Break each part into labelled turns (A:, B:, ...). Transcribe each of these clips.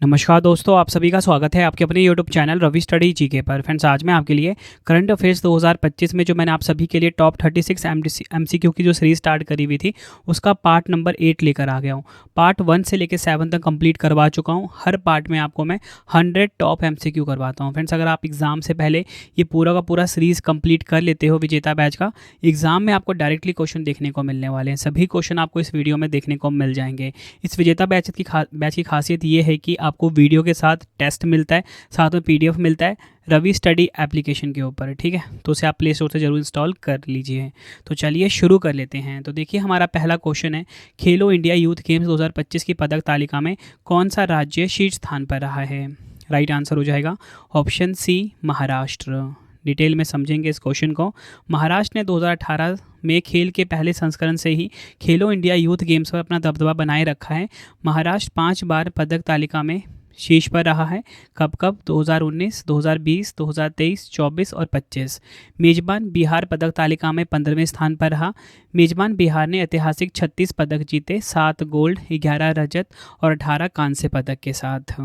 A: नमस्कार दोस्तों, आप सभी का स्वागत है आपके अपने YouTube channel Ravi study GK पर। फ्रेंड्स, आज मैं आपके लिए करंट अफेयर्स 2025 में जो मैंने आप सभी के लिए टॉप 36 एमसीक्यू की जो सीरीज स्टार्ट करी हुई थी उसका पार्ट नंबर 8 लेकर आ गया हूँ। पार्ट 1 से लेकर 7 तक कंप्लीट करवा चुका हूँ। हर पार्ट में आपको मैं 100 टॉप एमसीक्यू करवाता हूँ। फ्रेंड्स, अगर आप एग्जाम से पहले ये पूरा का पूरा सीरीज कंप्लीट कर लेते हो विजेता बैच का, एग्जाम में आपको डायरेक्टली क्वेश्चन देखने को मिलने वाले हैं। सभी क्वेश्चन आपको इस वीडियो में देखने को मिल जाएंगे। इस विजेता बैच की खासियत ये है कि आपको वीडियो के साथ टेस्ट मिलता है, साथ में पीडीएफ मिलता है रवि स्टडी एप्लीकेशन के ऊपर। ठीक है, तो उसे आप प्ले स्टोर से जरूर इंस्टॉल कर लीजिए। तो चलिए शुरू कर लेते हैं। तो देखिए, हमारा पहला क्वेश्चन है, खेलो इंडिया यूथ गेम्स 2025 की पदक तालिका में कौन सा राज्य शीर्ष स्थान पर रहा है? राइट आंसर हो जाएगा ऑप्शन सी, महाराष्ट्र। डिटेल में समझेंगे इस क्वेश्चन को। महाराष्ट्र ने 2018 में खेल के पहले संस्करण से ही खेलो इंडिया यूथ गेम्स पर अपना दबदबा बनाए रखा है। महाराष्ट्र 5 बार पदक तालिका में शीर्ष पर रहा है। कब कब? 2019, 2020, 2023, 24 और 25। मेजबान बिहार पदक तालिका में 15वें स्थान पर रहा। मेजबान बिहार ने ऐतिहासिक 36 पदक जीते, 7 गोल्ड, 11 रजत और 18 कांस्य पदक के साथ।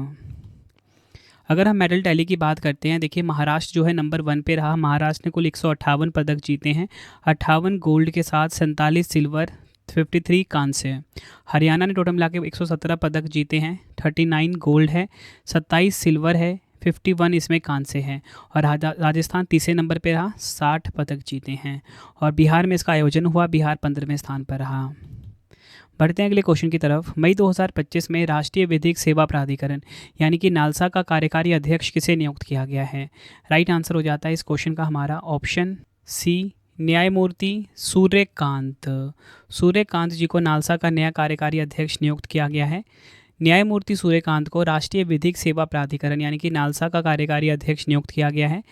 A: अगर हम मेडल टैली की बात करते हैं, देखिए महाराष्ट्र जो है नंबर 1 पे रहा। महाराष्ट्र ने कुल 158 पदक जीते हैं, 58 गोल्ड के साथ 47 सिल्वर, 53 कांस्य। हरियाणा ने टोटल मिला के 117 पदक जीते हैं, 39 गोल्ड है, 27 सिल्वर है, 51 इसमें कांस्य है। और राजस्थान तीसरे नंबर पे रहा, 60 पदक जीते हैं। और बिहार में इसका आयोजन हुआ, बिहार 15वें स्थान पर रहा। बढ़ते हैं अगले क्वेश्चन की तरफ। मई 2025 में राष्ट्रीय विधिक सेवा प्राधिकरण यानी कि नालसा का कार्यकारी अध्यक्ष किसे नियुक्त किया गया है? राइट आंसर हो जाता है इस क्वेश्चन का हमारा ऑप्शन सी, न्यायमूर्ति सूर्यकांत। सूर्यकांत जी को नालसा का नया कार्यकारी अध्यक्ष नियुक्त किया गया है। न्यायमूर्ति सूर्यकांत को राष्ट्रीय विधिक सेवा प्राधिकरण यानी कि नालसा का कार्यकारी अध्यक्ष नियुक्त किया गया है।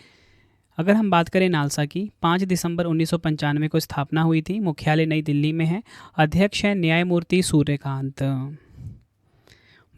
A: अगर हम बात करें नालसा की, 5 दिसंबर 1995 को स्थापना हुई थी। मुख्यालय नई दिल्ली में है। अध्यक्ष हैं न्यायमूर्ति सूर्यकांत।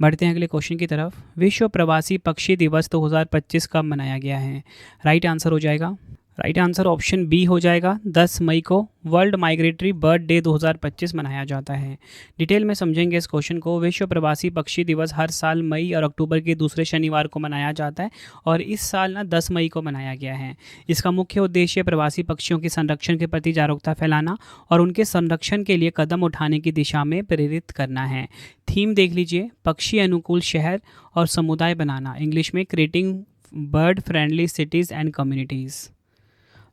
A: बढ़ते हैं अगले क्वेश्चन की तरफ। विश्व प्रवासी पक्षी दिवस 2025 कब मनाया गया है? राइट आंसर हो जाएगा, राइट आंसर ऑप्शन बी हो जाएगा, 10 मई को वर्ल्ड माइग्रेटरी बर्ड डे 2025 मनाया जाता है। डिटेल में समझेंगे इस क्वेश्चन को। विश्व प्रवासी पक्षी दिवस हर साल मई और अक्टूबर के दूसरे शनिवार को मनाया जाता है और इस साल 10 मई को मनाया गया है। इसका मुख्य उद्देश्य प्रवासी पक्षियों के संरक्षण के प्रति जागरूकता फैलाना और उनके संरक्षण के लिए कदम उठाने की दिशा में प्रेरित करना है। थीम देख लीजिए, पक्षी अनुकूल शहर और समुदाय बनाना, इंग्लिश में creating bird friendly cities and communities.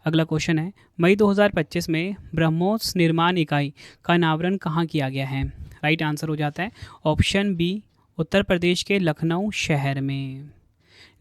A: अगला क्वेश्चन है, मई 2025 में ब्रह्मोस निर्माण इकाई का अनावरण कहाँ किया गया है? राइट आंसर हो जाता है ऑप्शन बी, उत्तर प्रदेश के लखनऊ शहर में।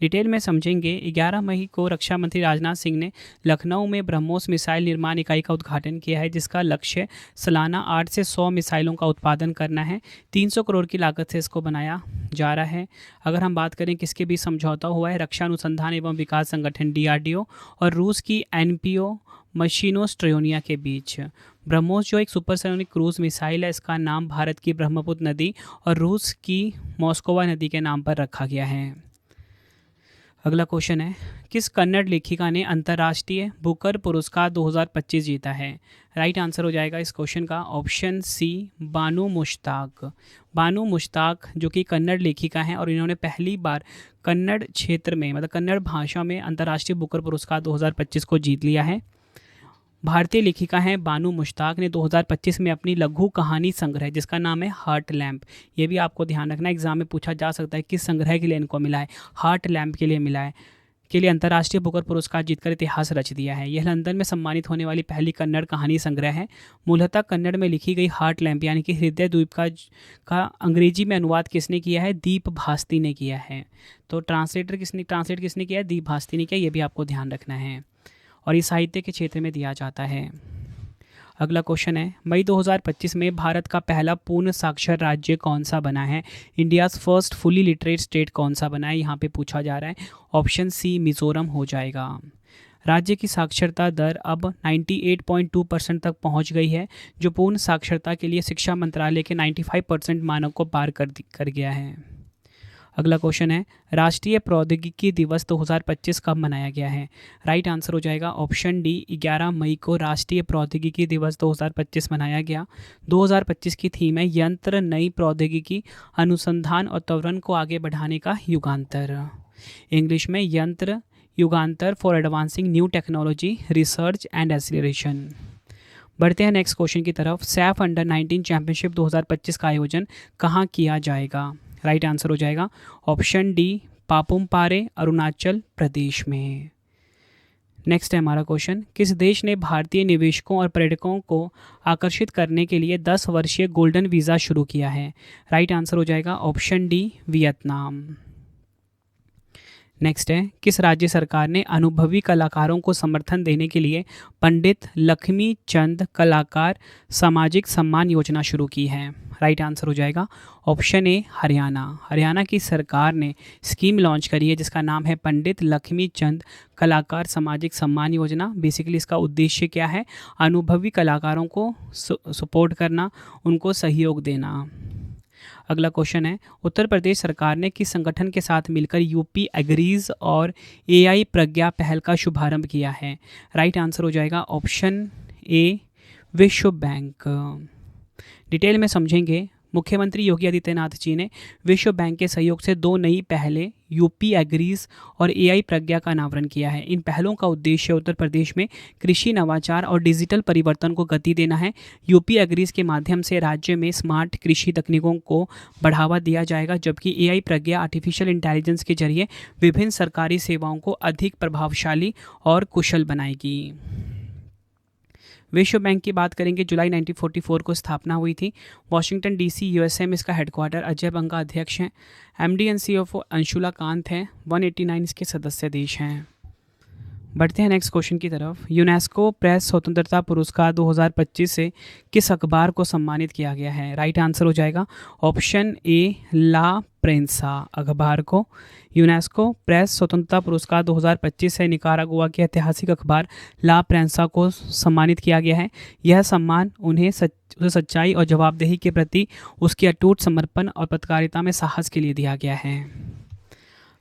A: डिटेल में समझेंगे। 11 मई को रक्षा मंत्री राजनाथ सिंह ने लखनऊ में ब्रह्मोस मिसाइल निर्माण इकाई का उद्घाटन किया है, जिसका लक्ष्य सालाना 8 से 100 मिसाइलों का उत्पादन करना है। 300 करोड़ की लागत से इसको बनाया जा रहा है। अगर हम बात करें किसके बीच समझौता हुआ है, रक्षा अनुसंधान एवं विकास संगठन DRDO और रूस की NPO मशीनोस्ट्रोनिया के बीच। ब्रह्मोस जो एक सुपरसोनिक क्रूज मिसाइल है, इसका नाम भारत की ब्रह्मपुत्र नदी और रूस की मॉस्कोवा नदी के नाम पर रखा गया है। अगला क्वेश्चन है, किस कन्नड़ लेखिका ने अंतर्राष्ट्रीय बुकर पुरस्कार 2025 जीता है? राइट आंसर हो जाएगा इस क्वेश्चन का ऑप्शन सी, बानू मुश्ताक। बानू मुश्ताक जो कि कन्नड़ लेखिका हैं और इन्होंने पहली बार कन्नड़ क्षेत्र में मतलब कन्नड़ भाषा में अंतर्राष्ट्रीय बुकर पुरस्कार 2025 को जीत लिया है। भारतीय लेखिका हैं बानू मुश्ताक ने 2025 में अपनी लघु कहानी संग्रह जिसका नाम है हार्ट लैम्प, ये भी आपको ध्यान रखना, एग्जाम में पूछा जा सकता है किस संग्रह के लिए इनको मिला है, हार्ट लैम्प के लिए मिला है, के लिए अंतर्राष्ट्रीय बुकर पुरस्कार जीतकर इतिहास रच दिया है। यह लंदन में सम्मानित होने वाली पहली कन्नड़ कहानी संग्रह है। मूलतः कन्नड़ में लिखी गई हार्ट लैम्प यानी कि हृदय द्वीप का अंग्रेजी में अनुवाद किसने किया है? दीप भास्ती ने किया है। तो ट्रांसलेट किसने किया है? दीप भास्ती ने किया, ये भी आपको ध्यान रखना है और ये साहित्य के क्षेत्र में दिया जाता है। अगला क्वेश्चन है, मई 2025 में भारत का पहला पूर्ण साक्षर राज्य कौन सा बना है? India's first fully literate state कौन सा बना है, यहाँ पे पूछा जा रहा है। ऑप्शन सी, मिजोरम हो जाएगा। राज्य की साक्षरता दर अब 98.2% तक पहुँच गई है, जो पूर्ण साक्षरता के लिए शिक्षा मंत्रालय के 95% मानक को पार कर गया है। अगला क्वेश्चन है, राष्ट्रीय प्रौद्योगिकी दिवस 2025 कब मनाया गया है? राइट आंसर हो जाएगा ऑप्शन डी, 11 मई को राष्ट्रीय प्रौद्योगिकी दिवस 2025 मनाया गया। 2025 की थीम है यंत्र, नई प्रौद्योगिकी, अनुसंधान और त्वरण को आगे बढ़ाने का युगांतर। इंग्लिश में Yantra Yugantar for advancing new technology, research and acceleration. बढ़ते हैं नेक्स्ट क्वेश्चन की तरफ। सैफ अंडर 19 चैंपियनशिप 2025 का आयोजन कहाँ किया जाएगा? राइट आंसर हो जाएगा ऑप्शन डी, पापुम पारे, अरुणाचल प्रदेश में। नेक्स्ट है हमारा क्वेश्चन, किस देश ने भारतीय निवेशकों और पर्यटकों को आकर्षित करने के लिए 10 वर्षीय गोल्डन वीज़ा शुरू किया है? राइट आंसर हो जाएगा ऑप्शन डी, वियतनाम। नेक्स्ट है, किस राज्य सरकार ने अनुभवी कलाकारों को समर्थन देने के लिए पंडित लक्ष्मी चंद कलाकार सामाजिक सम्मान योजना शुरू की है? राइट आंसर हो जाएगा ऑप्शन ए, हरियाणा। हरियाणा की सरकार ने स्कीम लॉन्च करी है जिसका नाम है पंडित लक्ष्मी चंद कलाकार सामाजिक सम्मान योजना। बेसिकली इसका उद्देश्य क्या है? अनुभवी कलाकारों को सपोर्ट करना, उनको सहयोग देना। अगला क्वेश्चन है, उत्तर प्रदेश सरकार ने किस संगठन के साथ मिलकर यूपी एग्रीज और एआई प्रज्ञा पहल का शुभारंभ किया है? राइट आंसर हो जाएगा ऑप्शन ए, विश्व बैंक। डिटेल में समझेंगे। मुख्यमंत्री योगी आदित्यनाथ जी ने विश्व बैंक के सहयोग से 2 नई पहलें यूपी एग्रीज और एआई प्रज्ञा का अनावरण किया है। इन पहलों का उद्देश्य उत्तर प्रदेश में कृषि नवाचार और डिजिटल परिवर्तन को गति देना है। यूपी एग्रीज के माध्यम से राज्य में स्मार्ट कृषि तकनीकों को बढ़ावा दिया जाएगा, जबकि एआई प्रज्ञा आर्टिफिशियल इंटेलिजेंस के जरिए विभिन्न सरकारी सेवाओं को अधिक प्रभावशाली और कुशल बनाएगी। विश्व बैंक की बात करेंगे, जुलाई 1944 को स्थापना हुई थी। वॉशिंगटन डीसी यूएसए में इसका हेडक्वार्टर। अजय बंगा अध्यक्ष हैं। MD and CEO Anshula Kant हैं। 189 इसके सदस्य देश हैं। बढ़ते हैं नेक्स्ट क्वेश्चन की तरफ। यूनेस्को प्रेस स्वतंत्रता पुरस्कार 2025 से किस अखबार को सम्मानित किया गया है? राइट आंसर हो जाएगा ऑप्शन ए, ला प्रेंसा अखबार को। यूनेस्को प्रेस स्वतंत्रता पुरस्कार 2025 से निकारागुआ के ऐतिहासिक अखबार ला प्रेंसा को सम्मानित किया गया है। यह सम्मान उन्हें सच्चाई और जवाबदेही के प्रति उसके अटूट समर्पण और पत्रकारिता में साहस के लिए दिया गया है।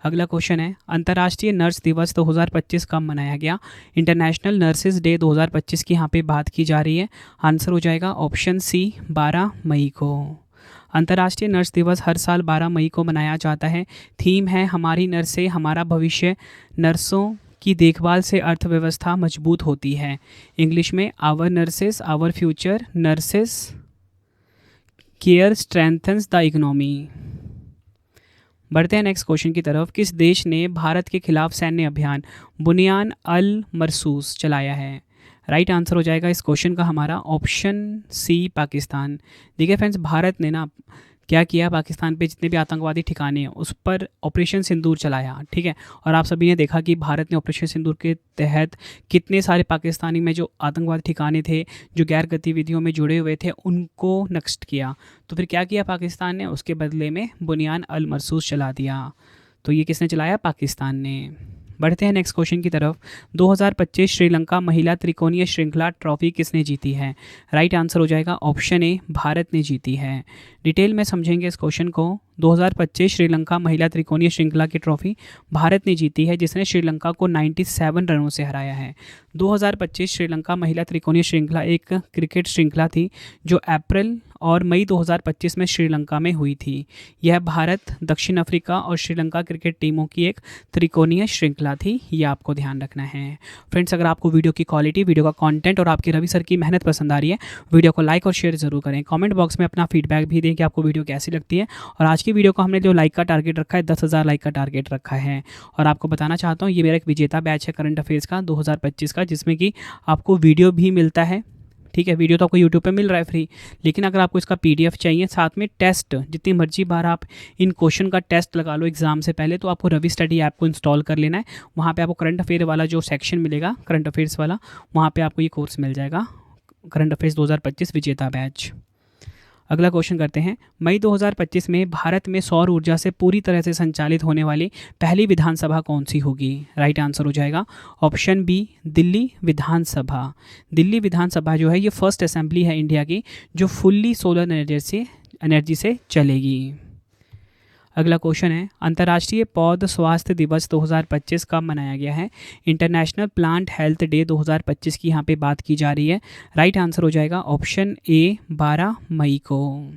A: अगला क्वेश्चन है, अंतर्राष्ट्रीय नर्स दिवस 2025 कब मनाया गया? इंटरनेशनल नर्सेज डे 2025 की यहाँ पे बात की जा रही है। आंसर हो जाएगा ऑप्शन सी, 12 मई को। अंतर्राष्ट्रीय नर्स दिवस हर साल 12 मई को मनाया जाता है। थीम है हमारी नर्सें हमारा भविष्य। नर्सों की देखभाल से अर्थव्यवस्था मजबूत होती है। इंग्लिश में our nurses our future, nurses care strengthens the economy. बढ़ते हैं नेक्स्ट क्वेश्चन की तरफ। किस देश ने भारत के खिलाफ सैन्य अभियान बुनियान अल मरसूस चलाया है? राइट आंसर हो जाएगा इस क्वेश्चन का हमारा ऑप्शन सी, पाकिस्तान। देखिए फ्रेंड्स, भारत ने ना क्या किया, पाकिस्तान पे जितने भी आतंकवादी ठिकाने हैं उस पर ऑपरेशन सिंदूर चलाया, ठीक है। और आप सभी ने देखा कि भारत ने ऑपरेशन सिंदूर के तहत कितने सारे पाकिस्तानी में जो आतंकवादी ठिकाने थे, जो गैर गतिविधियों में जुड़े हुए थे, उनको नष्ट किया। तो फिर क्या किया पाकिस्तान ने? उसके बदले में बुनियान अल मरसूस चला दिया। तो ये किसने चलाया? पाकिस्तान ने। बढ़ते हैं नेक्स्ट क्वेश्चन की तरफ। 2025 श्रीलंका महिला त्रिकोणीय श्रृंखला ट्रॉफी किसने जीती है? राइट आंसर हो जाएगा ऑप्शन ए, भारत ने जीती है। डिटेल में समझेंगे इस क्वेश्चन को। 2025 श्रीलंका महिला त्रिकोणीय श्रृंखला की ट्रॉफी भारत ने जीती है, जिसने श्रीलंका को 97 रनों से हराया है। 2025 श्रीलंका महिला त्रिकोणीय श्रृंखला एक क्रिकेट श्रृंखला थी जो अप्रैल और मई 2025 में श्रीलंका में हुई थी। यह भारत, दक्षिण अफ्रीका और श्रीलंका क्रिकेट टीमों की एक त्रिकोणीय श्रृंखला थी। ये आपको ध्यान रखना है। फ्रेंड्स, अगर आपको वीडियो की क्वालिटी, वीडियो का कंटेंट और आपके रवि सर की मेहनत पसंद आ रही है, वीडियो को लाइक और शेयर जरूर करें। कमेंट बॉक्स में अपना फीडबैक भी दें कि आपको वीडियो कैसी लगती है। और आज की वीडियो को हमने जो लाइक का टारगेट रखा है, 10,000 लाइक का टारगेट रखा है। और आपको बताना चाहता हूँ, ये मेरा एक विजेता बैच है करंट अफेयर्स का 2025 का, जिसमें कि आपको वीडियो भी मिलता है, ठीक है। वीडियो तो आपको यूट्यूब पे मिल रहा है फ्री, लेकिन अगर आपको इसका PDF चाहिए, साथ में टेस्ट, जितनी मर्जी बार आप इन क्वेश्चन का टेस्ट लगा लो एग्जाम से पहले, तो आपको रवि स्टडी ऐप को इंस्टॉल कर लेना है। वहाँ पे आपको करंट अफेयर वाला जो सेक्शन मिलेगा, करंट अफेयर्स वाला, वहाँ पे आपको ये कोर्स मिल जाएगा, करंट अफेयर्स 2025 विजेता बैच। अगला क्वेश्चन करते हैं। मई 2025 में भारत में सौर ऊर्जा से पूरी तरह से संचालित होने वाली पहली विधानसभा कौन सी होगी? राइट आंसर हो जाएगा ऑप्शन बी, दिल्ली विधानसभा। दिल्ली विधानसभा जो है ये फर्स्ट असेंबली है इंडिया की जो फुल्ली सोलर एनर्जी से चलेगी। अगला क्वेश्चन है, अंतर्राष्ट्रीय पौध स्वास्थ्य दिवस 2025 कब मनाया गया है? इंटरनेशनल प्लांट हेल्थ डे 2025 की यहाँ पे बात की जा रही है। राइट आंसर हो जाएगा ऑप्शन ए 12 मई को।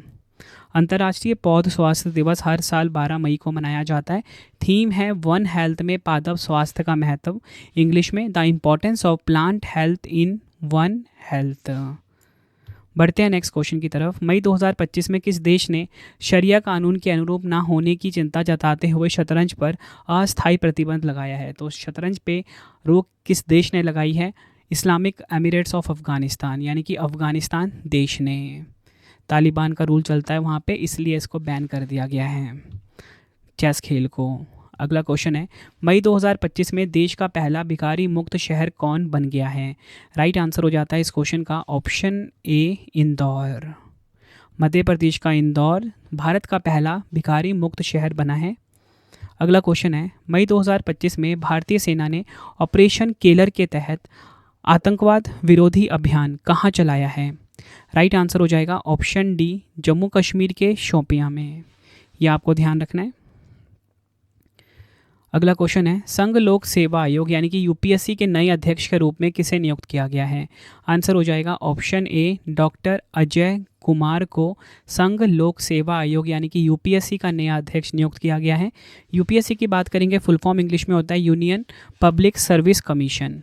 A: अंतर्राष्ट्रीय पौध स्वास्थ्य दिवस हर साल 12 मई को मनाया जाता है। थीम है वन हेल्थ में पादप स्वास्थ्य का महत्व, इंग्लिश में the importance of plant health in one health. बढ़ते हैं नेक्स्ट क्वेश्चन की तरफ। मई 2025 में किस देश ने शरिया कानून के अनुरूप ना होने की चिंता जताते हुए शतरंज पर अस्थायी प्रतिबंध लगाया है? तो शतरंज पे रोक किस देश ने लगाई है? इस्लामिक एमिरेट्स ऑफ अफगानिस्तान, यानी कि अफगानिस्तान देश ने। तालिबान का रूल चलता है वहाँ पे, इसलिए इसको बैन कर दिया गया है चेस खेल को। अगला क्वेश्चन है, मई 2025 में देश का पहला भिखारी मुक्त शहर कौन बन गया है? राइट आंसर हो जाता है इस क्वेश्चन का ऑप्शन ए इंदौर। मध्य प्रदेश का इंदौर भारत का पहला भिखारी मुक्त शहर बना है। अगला क्वेश्चन है, मई 2025 में भारतीय सेना ने ऑपरेशन केलर के तहत आतंकवाद विरोधी अभियान कहाँ चलाया है? राइट आंसर हो जाएगा ऑप्शन डी जम्मू कश्मीर के शोपियां में। यह आपको ध्यान रखना है। अगला क्वेश्चन है, संघ लोक सेवा आयोग यानी कि यूपीएससी के नए अध्यक्ष के रूप में किसे नियुक्त किया गया है? आंसर हो जाएगा option A doctor Ajay Kumar को संघ लोक सेवा आयोग यानी कि यूपीएससी का नया अध्यक्ष नियुक्त किया गया है। यूपीएससी की बात करेंगे, फुल फॉर्म इंग्लिश में होता है यूनियन पब्लिक सर्विस कमीशन।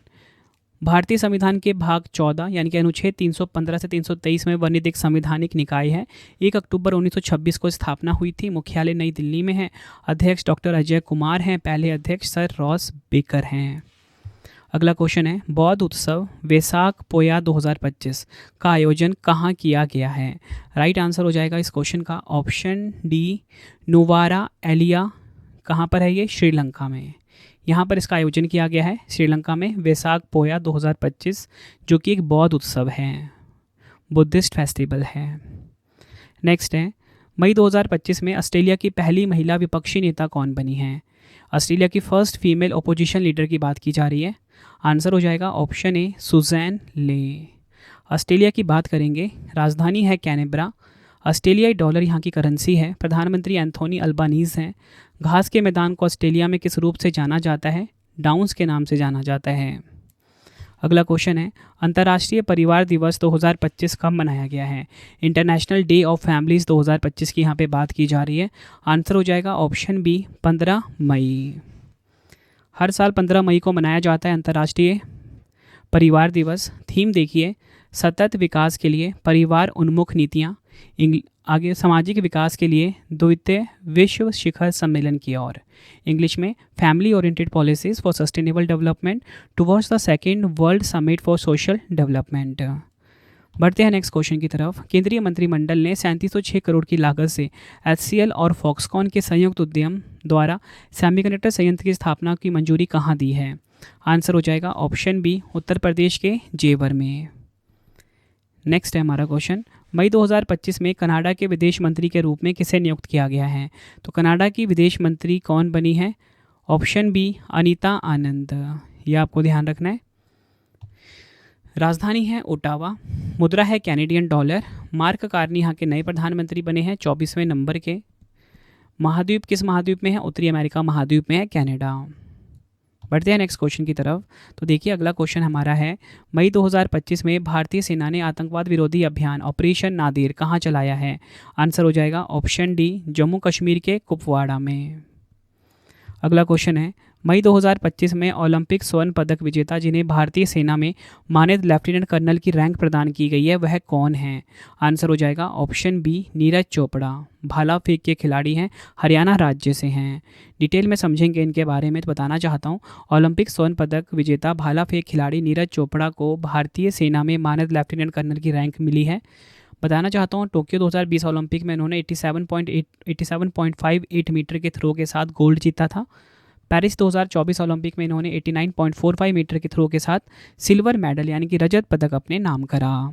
A: भारतीय संविधान के भाग 14 यानी कि अनुच्छेद 315 से 323 में वर्णित एक संवैधानिक निकाय है। 1 अक्टूबर 1926 को स्थापना हुई थी। मुख्यालय नई दिल्ली में है। अध्यक्ष डॉक्टर अजय कुमार हैं। पहले अध्यक्ष सर रॉस बेकर हैं। अगला क्वेश्चन है, बौद्ध उत्सव वेसाक पोया 2025 का आयोजन कहाँ किया गया है? राइट आंसर हो जाएगा इस क्वेश्चन का ऑप्शन डी नुवारा एलिया। कहाँ पर है ये? श्रीलंका में। यहाँ पर इसका आयोजन किया गया है श्रीलंका में, वेसाक पोया 2025, जो कि एक बौद्ध उत्सव है, बुद्धिस्ट फेस्टिवल है। नेक्स्ट है, मई 2025 में ऑस्ट्रेलिया की पहली महिला विपक्षी नेता कौन बनी है? ऑस्ट्रेलिया की फर्स्ट फीमेल ओपोजिशन लीडर की बात की जा रही है। आंसर हो जाएगा ऑप्शन ए सुजैन ले। ऑस्ट्रेलिया की बात करेंगे, राजधानी है कैनबरा। ऑस्ट्रेलियाई डॉलर यहाँ की करेंसी है। प्रधानमंत्री एंथोनी अल्बानीज हैं। घास के मैदान को ऑस्ट्रेलिया में किस रूप से जाना जाता है? डाउन्स के नाम से जाना जाता है। अगला क्वेश्चन है, अंतर्राष्ट्रीय परिवार दिवस 2025 कब मनाया गया है? इंटरनेशनल डे ऑफ फैमिलीज़ 2025 की यहाँ पे बात की जा रही है। आंसर हो जाएगा ऑप्शन बी 15 मई। हर साल 15 मई को मनाया जाता है अंतर्राष्ट्रीय परिवार दिवस। थीम देखिए, सतत विकास के लिए परिवार उन्मुख नीतियाँ, आगे सामाजिक विकास के लिए द्वितीय विश्व शिखर सम्मेलन की ओर, इंग्लिश में family oriented policies for sustainable development towards the second world summit for social development. बढ़ते हैं नेक्स्ट क्वेश्चन की तरफ। केंद्रीय मंत्रिमंडल ने 3706 करोड़ की लागत से HCL और फॉक्सकॉन के संयुक्त उद्यम द्वारा सेमीकंडक्टर संयंत्र की स्थापना की मंजूरी कहाँ दी है? आंसर हो जाएगा ऑप्शन बी उत्तर प्रदेश के जेवर में। नेक्स्ट है हमारा क्वेश्चन, मई 2025 में कनाडा के विदेश मंत्री के रूप में किसे नियुक्त किया गया है? तो कनाडा की विदेश मंत्री कौन बनी है? ऑप्शन बी अनीता आनंद। यह आपको ध्यान रखना है। राजधानी है ओटावा। मुद्रा है कैनेडियन डॉलर। मार्क कार्नी यहाँ के नए प्रधानमंत्री बने हैं 24वें नंबर के। महाद्वीप किस महाद्वीप में है? उत्तरी अमेरिका महाद्वीप में है कनाडा। बढ़ते हैं नेक्स्ट क्वेश्चन की तरफ। तो देखिए अगला क्वेश्चन हमारा है, मई 2025 में भारतीय सेना ने आतंकवाद विरोधी अभियान ऑपरेशन नादिर कहाँ चलाया है? आंसर हो जाएगा ऑप्शन डी जम्मू कश्मीर के कुपवाड़ा में। अगला क्वेश्चन है, मई 2025 में ओलंपिक स्वर्ण पदक विजेता जिन्हें भारतीय सेना में मानद लेफ्टिनेंट कर्नल की रैंक प्रदान की गई है वह कौन है? आंसर हो जाएगा ऑप्शन बी नीरज चोपड़ा। भाला फेंक के खिलाड़ी हैं, हरियाणा राज्य से हैं। डिटेल में समझेंगे इनके बारे में, तो बताना चाहता हूँ ओलंपिक स्वर्ण पदक विजेता भाला फेंक खिलाड़ी नीरज चोपड़ा को भारतीय सेना में मानद लेफ्टिनेंट कर्नल की रैंक मिली है। बताना चाहता हूँ टोक्यो 2020 ओलंपिक में इन्होंने 87.58 मीटर के थ्रो के साथ गोल्ड जीता था। पेरिस 2024 ओलंपिक में इन्होंने 89.45 मीटर के थ्रो के साथ सिल्वर मेडल यानी कि रजत पदक अपने नाम करा।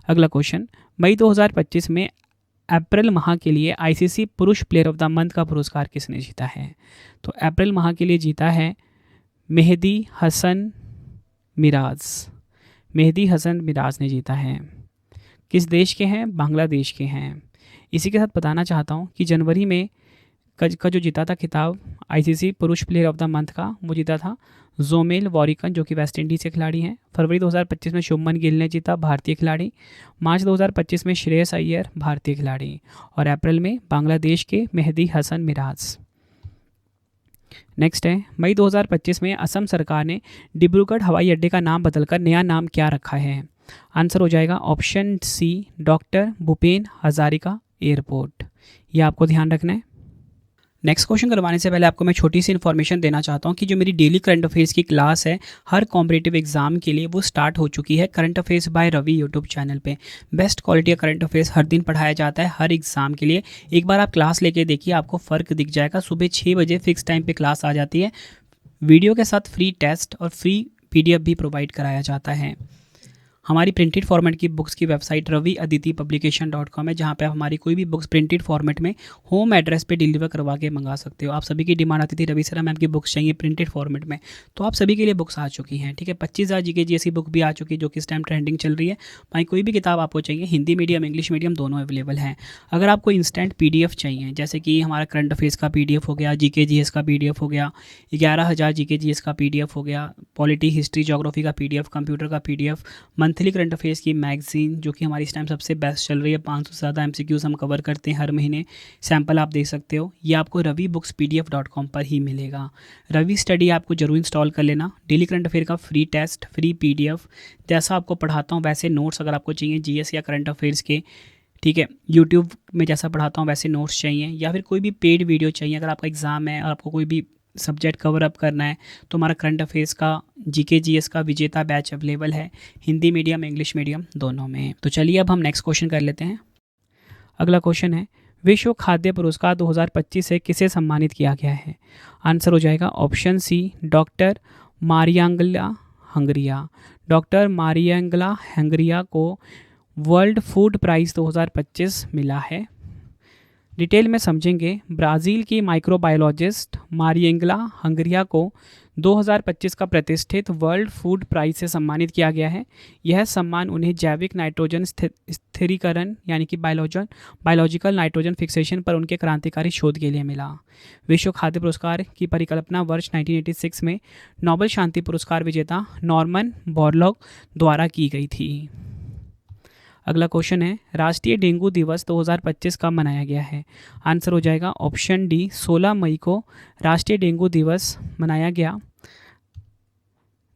A: अगला क्वेश्चन, मई 2025 में अप्रैल माह के लिए आईसीसी पुरुष प्लेयर ऑफ द मंथ का पुरस्कार किसने जीता है? तो अप्रैल माह के लिए जीता है मेहदी हसन मिराज। मेहदी हसन मिराज ने जीता है। किस देश के हैं? बांग्लादेश के हैं। इसी के साथ बताना चाहता हूँ कि जनवरी में का जो जीता था खिताब आईसीसी पुरुष प्लेयर ऑफ द मंथ का, वो जीता था जोमेल वॉरिकन, जो कि वेस्ट इंडीज़ के खिलाड़ी हैं। फरवरी 2025 में शुभमन गिल ने जीता, भारतीय खिलाड़ी। मार्च 2025 में श्रेयस अय्यर, भारतीय खिलाड़ी। और अप्रैल में बांग्लादेश के मेहदी हसन मिराज। नेक्स्ट है, मई 2025 में असम सरकार ने डिब्रूगढ़ हवाई अड्डे का नाम बदलकर नया नाम क्या रखा है? आंसर हो जाएगा option C, doctor Bhupen Hazarika airport. ये आपको ध्यान रखना है। नेक्स्ट क्वेश्चन करवाने से पहले आपको मैं छोटी सी इन्फॉर्मेशन देना चाहता हूँ कि जो मेरी डेली करंट अफेयर्स की क्लास है हर कॉम्पिटिटिव एग्जाम के लिए, वो स्टार्ट हो चुकी है current affairs by Ravi YouTube channel पे। बेस्ट क्वालिटी का करंट अफेयर्स हर दिन पढ़ाया जाता है हर एग्जाम के लिए। एक बार आप क्लास लेके देखिए, आपको फ़र्क दिख जाएगा। सुबह 6 बजे फिक्स टाइम पर क्लास आ जाती है, वीडियो के साथ फ्री टेस्ट और फ्री PDF भी प्रोवाइड कराया जाता है। हमारी प्रिंटेड फॉर्मेट की बुक्स की वेबसाइट raviaditipublication.com है, जहाँ पे आप हमारी कोई भी बुक्स प्रिंटेड फॉर्मेट में होम एड्रेस पे डिलीवर करवा के मंगा सकते हो। आप सभी की डिमांड आती थी रवि सर मैम की बुक्स चाहिए प्रिंटेड फॉर्मेट में, तो आप सभी के लिए बुक्स आ चुकी हैं। ठीक है, 25,000 GK GS बुक भी आ चुकी है, जो कि इस टाइम ट्रेंडिंग चल रही है। भाई कोई भी किताब आपको चाहिए, हिंदी मीडियम इंग्लिश मीडियम दोनों अवेलेबल हैं। अगर आपको इंस्टेंट PDF चाहिए, जैसे कि हमारा करंट अफेयर्स का PDF हो गया, GK GS का PDF हो गया, 11,000 GK GS का PDF हो गया, पॉलिटी हिस्ट्री जोग्राफी का PDF, कंप्यूटर का PDF, मंथली करंट अफेयर्स की मैगजीन जो कि हमारी इस टाइम सबसे बेस्ट चल रही है, 500 से ज़्यादा MCQs हम कवर करते हैं हर महीने, सैंपल आप देख सकते हो। ये आपको ravibookspdf.com पर ही मिलेगा। रवि स्टडी आपको जरूर इंस्टॉल कर लेना। डेली करंट अफेयर का फ्री टेस्ट, फ्री PDF, जैसा आपको पढ़ाता हूँ वैसे नोट्स अगर आपको चाहिए GS या करंट अफेयर्स के, ठीक है, यूट्यूब में जैसा पढ़ाता हूँ वैसे नोट्स चाहिए, या फिर कोई भी पेड वीडियो चाहिए, अगर आपका एग्ज़ाम है और आपको कोई भी सब्जेक्ट कवर अप करना है, तो हमारा करंट अफेयर्स का GK GS का विजेता बैच अवेलेबल है, हिंदी मीडियम इंग्लिश मीडियम दोनों में। तो चलिए अब हम नेक्स्ट क्वेश्चन कर लेते हैं। अगला क्वेश्चन है, विश्व खाद्य पुरस्कार 2025 से किसे सम्मानित किया गया है? आंसर हो जाएगा ऑप्शन सी, डॉक्टर मारियांगला हंगरिया। डॉक्टर मारियांगला हंगरिया को वर्ल्ड फूड प्राइज़ 2025 मिला है। डिटेल में समझेंगे, ब्राज़ील की माइक्रोबायोलॉजिस्ट मारियांगला हंगरिया को 2025 का प्रतिष्ठित वर्ल्ड फूड प्राइज से सम्मानित किया गया है। यह सम्मान उन्हें जैविक नाइट्रोजन स्थिरीकरण यानी कि बायोलॉजिकल नाइट्रोजन फिक्सेशन पर उनके क्रांतिकारी शोध के लिए मिला। विश्व खाद्य पुरस्कार की परिकल्पना वर्ष 1986 में नोबेल शांति पुरस्कार विजेता नॉर्मन बोरलॉग द्वारा की गई थी। अगला क्वेश्चन है, राष्ट्रीय डेंगू दिवस 2025 कब मनाया गया है? आंसर हो जाएगा ऑप्शन डी, 16 मई को राष्ट्रीय डेंगू दिवस मनाया गया।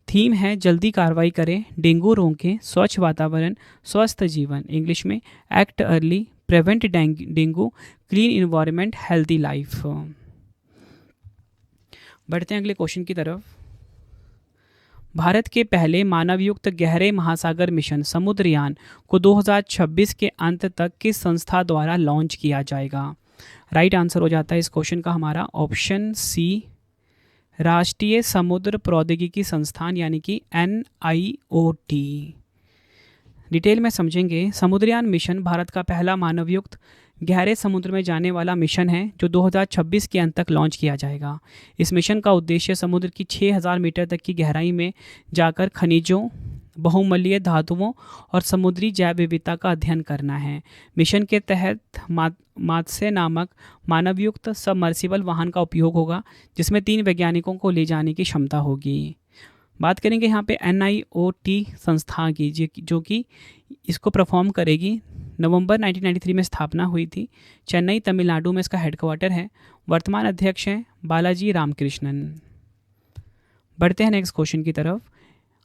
A: थीम है जल्दी कार्रवाई करें, डेंगू रोकें, स्वच्छ वातावरण, स्वस्थ जीवन। इंग्लिश में act early, prevent dengue, clean environment, healthy life. बढ़ते हैं अगले क्वेश्चन की तरफ। भारत के पहले मानवयुक्त गहरे महासागर मिशन समुद्रयान को 2026 के अंत तक किस संस्था द्वारा लॉन्च किया जाएगा? राइट आंसर हो जाता है इस क्वेश्चन का हमारा ऑप्शन सी, राष्ट्रीय समुद्र प्रौद्योगिकी संस्थान यानी कि NIOT। डिटेल में समझेंगे, समुद्रयान मिशन भारत का पहला मानवयुक्त गहरे समुद्र में जाने वाला मिशन है जो 2026 के अंत तक लॉन्च किया जाएगा। इस मिशन का उद्देश्य समुद्र की 6000 मीटर तक की गहराई में जाकर खनिजों, बहुमूल्य धातुओं और समुद्री जैव विविधता का अध्ययन करना है। मिशन के तहत मात्स्य नामक मानवयुक्त सबमर्सिबल वाहन का उपयोग होगा, जिसमें 3 वैज्ञानिकों को ले जाने की क्षमता होगी। बात करेंगे यहाँ पे NIOT संस्था की, जो कि इसको परफॉर्म करेगी। नवंबर 1993 में स्थापना हुई थी। चेन्नई तमिलनाडु में इसका हेडक्वार्टर है। वर्तमान अध्यक्ष हैं बालाजी रामकृष्णन। बढ़ते हैं नेक्स्ट क्वेश्चन की तरफ।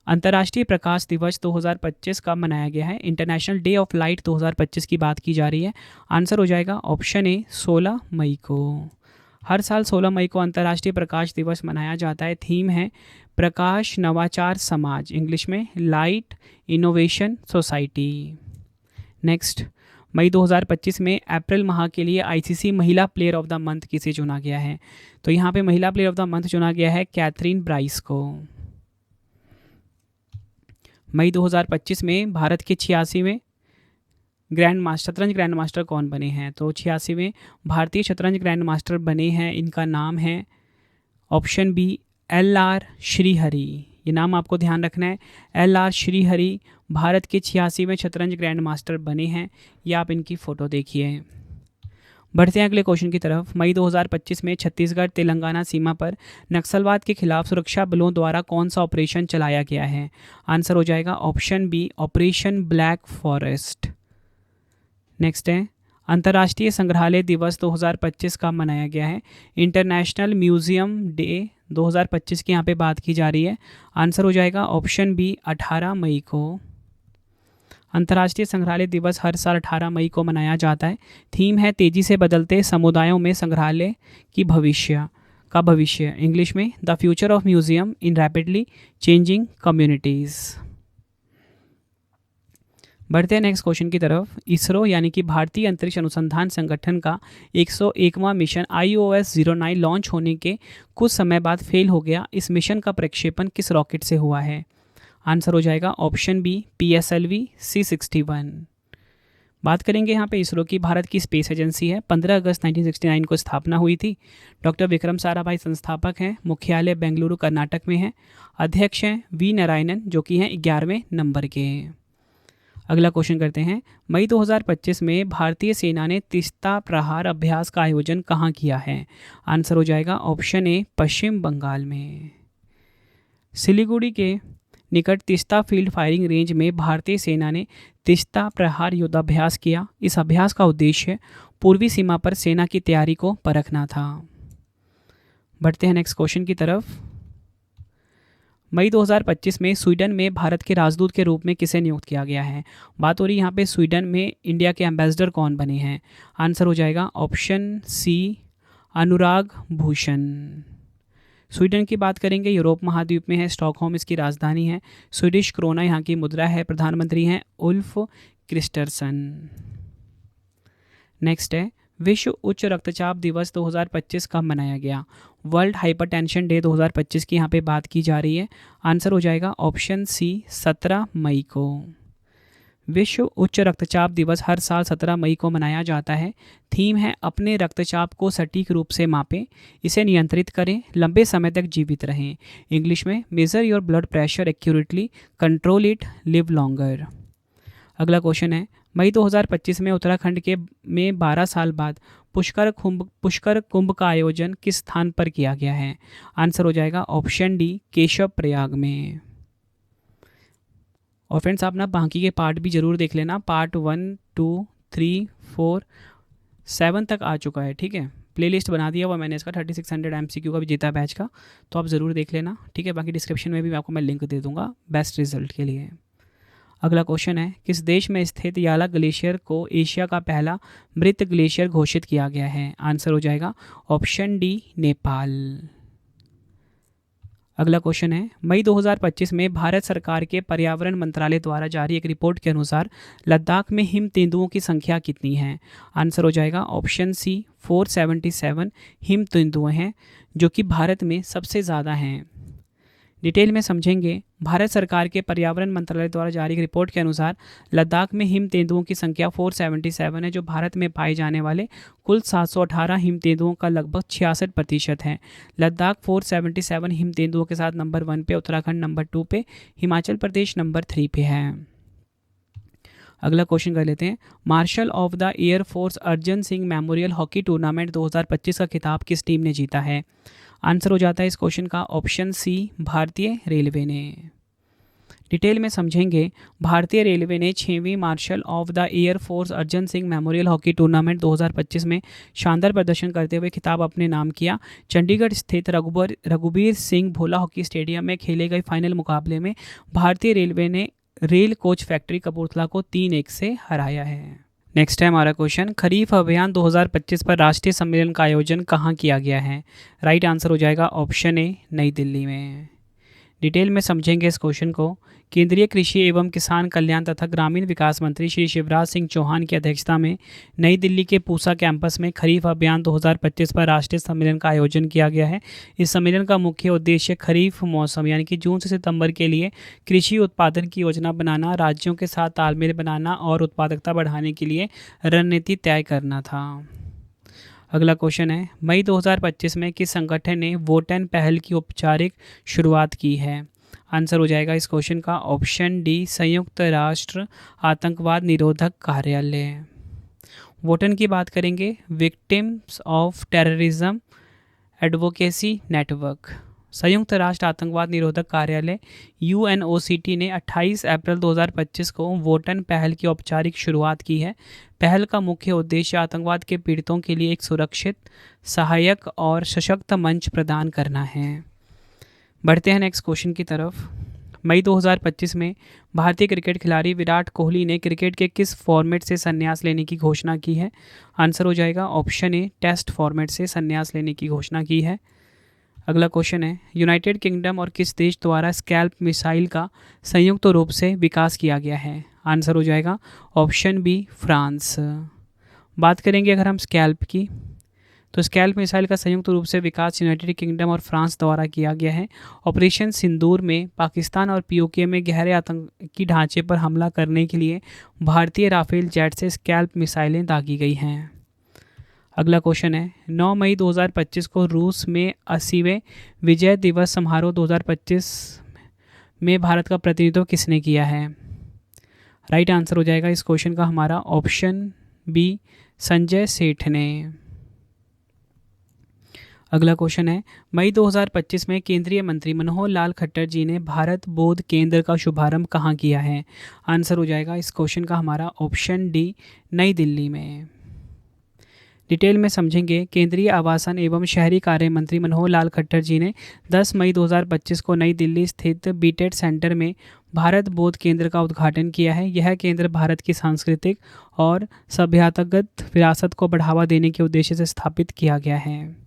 A: अंतर्राष्ट्रीय प्रकाश दिवस 2025 कब मनाया गया है? इंटरनेशनल डे ऑफ लाइट 2025 की बात की जा रही है। आंसर हो जाएगा ऑप्शन ए, 16 मई को। हर साल 16 मई को अंतर्राष्ट्रीय प्रकाश दिवस मनाया जाता है। थीम है प्रकाश नवाचार समाज, इंग्लिश में लाइट इनोवेशन सोसाइटी। नेक्स्ट, मई 2025 में अप्रैल माह के लिए ICC महिला प्लेयर ऑफ द मंथ किसे चुना गया है? तो यहाँ पे महिला प्लेयर ऑफ द मंथ चुना गया है कैथरीन ब्राइस को। मई 2025 में भारत के 86वें शतरंज ग्रैंड मास्टर कौन बने हैं? तो 86वें भारतीय शतरंज ग्रैंड मास्टर बने हैं, इनका नाम है ऑप्शन बी, LR श्रीहरि। ये नाम आपको ध्यान रखना है। LR श्रीहरि भारत के 86वें शतरंज ग्रैंड मास्टर बने हैं। ये आप इनकी फ़ोटो देखिए। बढ़ते हैं अगले क्वेश्चन की तरफ। मई 2025 में छत्तीसगढ़ तेलंगाना सीमा पर नक्सलवाद के खिलाफ सुरक्षा बलों द्वारा कौन सा ऑपरेशन चलाया गया है? आंसर हो जाएगा option B, operation black forest. Next है, अंतर्राष्ट्रीय संग्रहालय दिवस 2025 का मनाया गया है? इंटरनेशनल म्यूजियम डे 2025 की यहाँ पे बात की जा रही है। आंसर हो जाएगा ऑप्शन बी, 18 मई को। अंतर्राष्ट्रीय संग्रहालय दिवस हर साल 18 मई को मनाया जाता है। थीम है तेजी से बदलते समुदायों में संग्रहालय की भविष्य। इंग्लिश में the future of museum in rapidly changing communities. बढ़ते हैं नेक्स्ट क्वेश्चन की तरफ। इसरो यानी कि भारतीय अंतरिक्ष अनुसंधान संगठन का 101वां मिशन IOS-09 लॉन्च होने के कुछ समय बाद फेल हो गया। इस मिशन का प्रक्षेपण किस रॉकेट से हुआ है? आंसर हो जाएगा ऑप्शन बी, PSLV C61। बात करेंगे यहाँ पे इसरो की। भारत की स्पेस एजेंसी है। 15 अगस्त 1969 को स्थापना हुई थी। डॉक्टर विक्रम साराभाई संस्थापक हैं। मुख्यालय बेंगलुरु कर्नाटक में है। अध्यक्ष हैं V नारायणन, जो कि हैं 11वें नंबर के। अगला क्वेश्चन करते हैं। मई 2025 में भारतीय सेना ने तीस्ता प्रहार अभ्यास का आयोजन कहाँ किया है? आंसर हो जाएगा ऑप्शन ए, पश्चिम बंगाल में। सिलीगुड़ी के निकट तीस्ता फील्ड फायरिंग रेंज में भारतीय सेना ने तीस्ता प्रहार युद्धाभ्यास किया। इस अभ्यास का उद्देश्य पूर्वी सीमा पर सेना की तैयारी को परखना था। बढ़ते हैं नेक्स्ट क्वेश्चन की तरफ। मई 2025 में स्वीडन में भारत के राजदूत के रूप में किसे नियुक्त किया गया है? बात हो रही है यहाँ पे स्वीडन में इंडिया के एम्बेसडर कौन बने हैं? आंसर हो जाएगा ऑप्शन सी, अनुराग भूषण। स्वीडन की बात करेंगे, यूरोप महाद्वीप में है। स्टॉकहोम इसकी राजधानी है। स्वीडिश क्रोना यहाँ की मुद्रा है। प्रधानमंत्री हैं उल्फ क्रिस्टरसन। नेक्स्ट है, विश्व उच्च रक्तचाप दिवस 2025 कब मनाया गया? वर्ल्ड हाइपरटेंशन डे 2025 की यहाँ पे बात की जा रही है। आंसर हो जाएगा ऑप्शन सी, 17 मई को। विश्व उच्च रक्तचाप दिवस हर साल 17 मई को मनाया जाता है। थीम है अपने रक्तचाप को सटीक रूप से मापें, इसे नियंत्रित करें, लंबे समय तक जीवित रहें। इंग्लिश में major your blood pressure accurately, control it, live longer. अगला क्वेश्चन है, मई 2025 में उत्तराखंड में 12 साल बाद पुष्कर कुंभ का आयोजन किस स्थान पर किया गया है? आंसर हो जाएगा ऑप्शन डी, केशव प्रयाग में। और फ्रेंड्स, आप ना बाकी के पार्ट भी ज़रूर देख लेना। पार्ट 1, 2, 3, 4, 7 तक आ चुका है। ठीक है, प्लेलिस्ट बना दिया हुआ मैंने इसका 3600 MCQ का भी जीता बैच का, तो आप ज़रूर देख लेना। ठीक है, बाकी डिस्क्रिप्शन में भी आपको मैं लिंक दे दूंगा बेस्ट रिजल्ट के लिए। अगला क्वेश्चन है, किस देश में स्थित याला ग्लेशियर को एशिया का पहला मृत ग्लेशियर घोषित किया गया है? आंसर हो जाएगा ऑप्शन डी, नेपाल। अगला क्वेश्चन है, मई 2025 में भारत सरकार के पर्यावरण मंत्रालय द्वारा जारी एक रिपोर्ट के अनुसार लद्दाख में हिम तेंदुओं की संख्या कितनी है? आंसर हो जाएगा ऑप्शन सी, 477 हिम तेंदुए हैं, जो कि भारत में सबसे ज़्यादा हैं। डिटेल में समझेंगे। भारत सरकार के पर्यावरण मंत्रालय द्वारा जारी एक रिपोर्ट के अनुसार लद्दाख में हिम तेंदुओं की संख्या 477 है, जो भारत में पाए जाने वाले कुल 718 हिम तेंदुओं का लगभग 66% है। लद्दाख 477 हिम तेंदुओं के साथ नंबर 1 पे, उत्तराखंड नंबर 2 पे, हिमाचल प्रदेश नंबर 3 पे है। अगला क्वेश्चन कर लेते हैं, marshal of the air force Arjan Singh memorial hockey tournament 2025 का खिताब किस टीम ने जीता है? आंसर हो जाता है इस क्वेश्चन का ऑप्शन सी, भारतीय रेलवे ने। डिटेल में समझेंगे। भारतीय रेलवे ने 6वीं marshal of the air force Arjan Singh memorial hockey tournament 2025 में शानदार प्रदर्शन करते हुए खिताब अपने नाम किया। चंडीगढ़ स्थित रघुबीर सिंह भोला हॉकी स्टेडियम में खेले गए फाइनल मुकाबले में भारतीय रेलवे ने रेल कोच फैक्ट्री कपूरथला को 3-1 से हराया है। नेक्स्ट है हमारा क्वेश्चन, खरीफ अभियान 2025 पर राष्ट्रीय सम्मेलन का आयोजन कहाँ किया गया है? राइट आंसर हो जाएगा ऑप्शन ए, नई दिल्ली में। डिटेल में समझेंगे इस क्वेश्चन को। केंद्रीय कृषि एवं किसान कल्याण तथा ग्रामीण विकास मंत्री श्री शिवराज सिंह चौहान की अध्यक्षता में नई दिल्ली के पूसा कैंपस में खरीफ अभियान 2025 पर राष्ट्रीय सम्मेलन का आयोजन किया गया है। इस सम्मेलन का मुख्य उद्देश्य खरीफ मौसम यानी कि जून से सितंबर के लिए कृषि उत्पादन की योजना बनाना, राज्यों के साथ तालमेल बनाना और उत्पादकता बढ़ाने के लिए रणनीति तय करना था। अगला क्वेश्चन है, मई 2025 में किस संगठन ने वोटन पहल की औपचारिक शुरुआत की है? आंसर हो जाएगा इस क्वेश्चन का ऑप्शन डी, संयुक्त राष्ट्र आतंकवाद निरोधक कार्यालय। वोटन की बात करेंगे, victims of terrorism advocacy network. संयुक्त राष्ट्र आतंकवाद निरोधक कार्यालय UNOCT ने 28 अप्रैल 2025 को वोटन पहल की औपचारिक शुरुआत की है। पहल का मुख्य उद्देश्य आतंकवाद के पीड़ितों के लिए एक सुरक्षित, सहायक और सशक्त मंच प्रदान करना है। बढ़ते हैं नेक्स्ट क्वेश्चन की तरफ। मई 2025 में भारतीय क्रिकेट खिलाड़ी विराट कोहली ने क्रिकेट के किस फॉर्मेट से संन्यास लेने की घोषणा की है? आंसर हो जाएगा ऑप्शन ए, टेस्ट फॉर्मेट से संन्यास लेने की घोषणा की है। अगला क्वेश्चन है, यूनाइटेड किंगडम और किस देश द्वारा स्कैल्प मिसाइल का संयुक्त रूप से विकास किया गया है? आंसर हो जाएगा ऑप्शन बी, फ्रांस। बात करेंगे अगर हम स्कैल्प की, तो स्कैल्प मिसाइल का संयुक्त रूप से विकास यूनाइटेड किंगडम और फ्रांस द्वारा किया गया है। ऑपरेशन सिंदूर में पाकिस्तान और POK में गहरे आतंकी ढांचे पर हमला करने के लिए भारतीय राफेल जेट से स्कैल्प मिसाइलें दागी गई हैं। अगला क्वेश्चन है, 9 मई 2025 को रूस में 80वें विजय दिवस समारोह 2025 में भारत का प्रतिनिधित्व किसने किया है? राइट आंसर हो जाएगा इस क्वेश्चन का हमारा ऑप्शन बी, संजय सेठ ने। अगला क्वेश्चन है, मई 2025 में केंद्रीय मंत्री मनोहर लाल खट्टर जी ने भारत बोध केंद्र का शुभारंभ कहाँ किया है? आंसर हो जाएगा इस क्वेश्चन का हमारा ऑप्शन डी, नई दिल्ली में। डिटेल में समझेंगे, केंद्रीय आवासन एवं शहरी कार्य मंत्री मनोहर लाल खट्टर जी ने 10 मई 2025 को नई दिल्ली स्थित बीटेड सेंटर में भारत बोध केंद्र का उद्घाटन किया है। यह केंद्र भारत की सांस्कृतिक और सभ्यतागत विरासत को बढ़ावा देने के उद्देश्य से स्थापित किया गया है।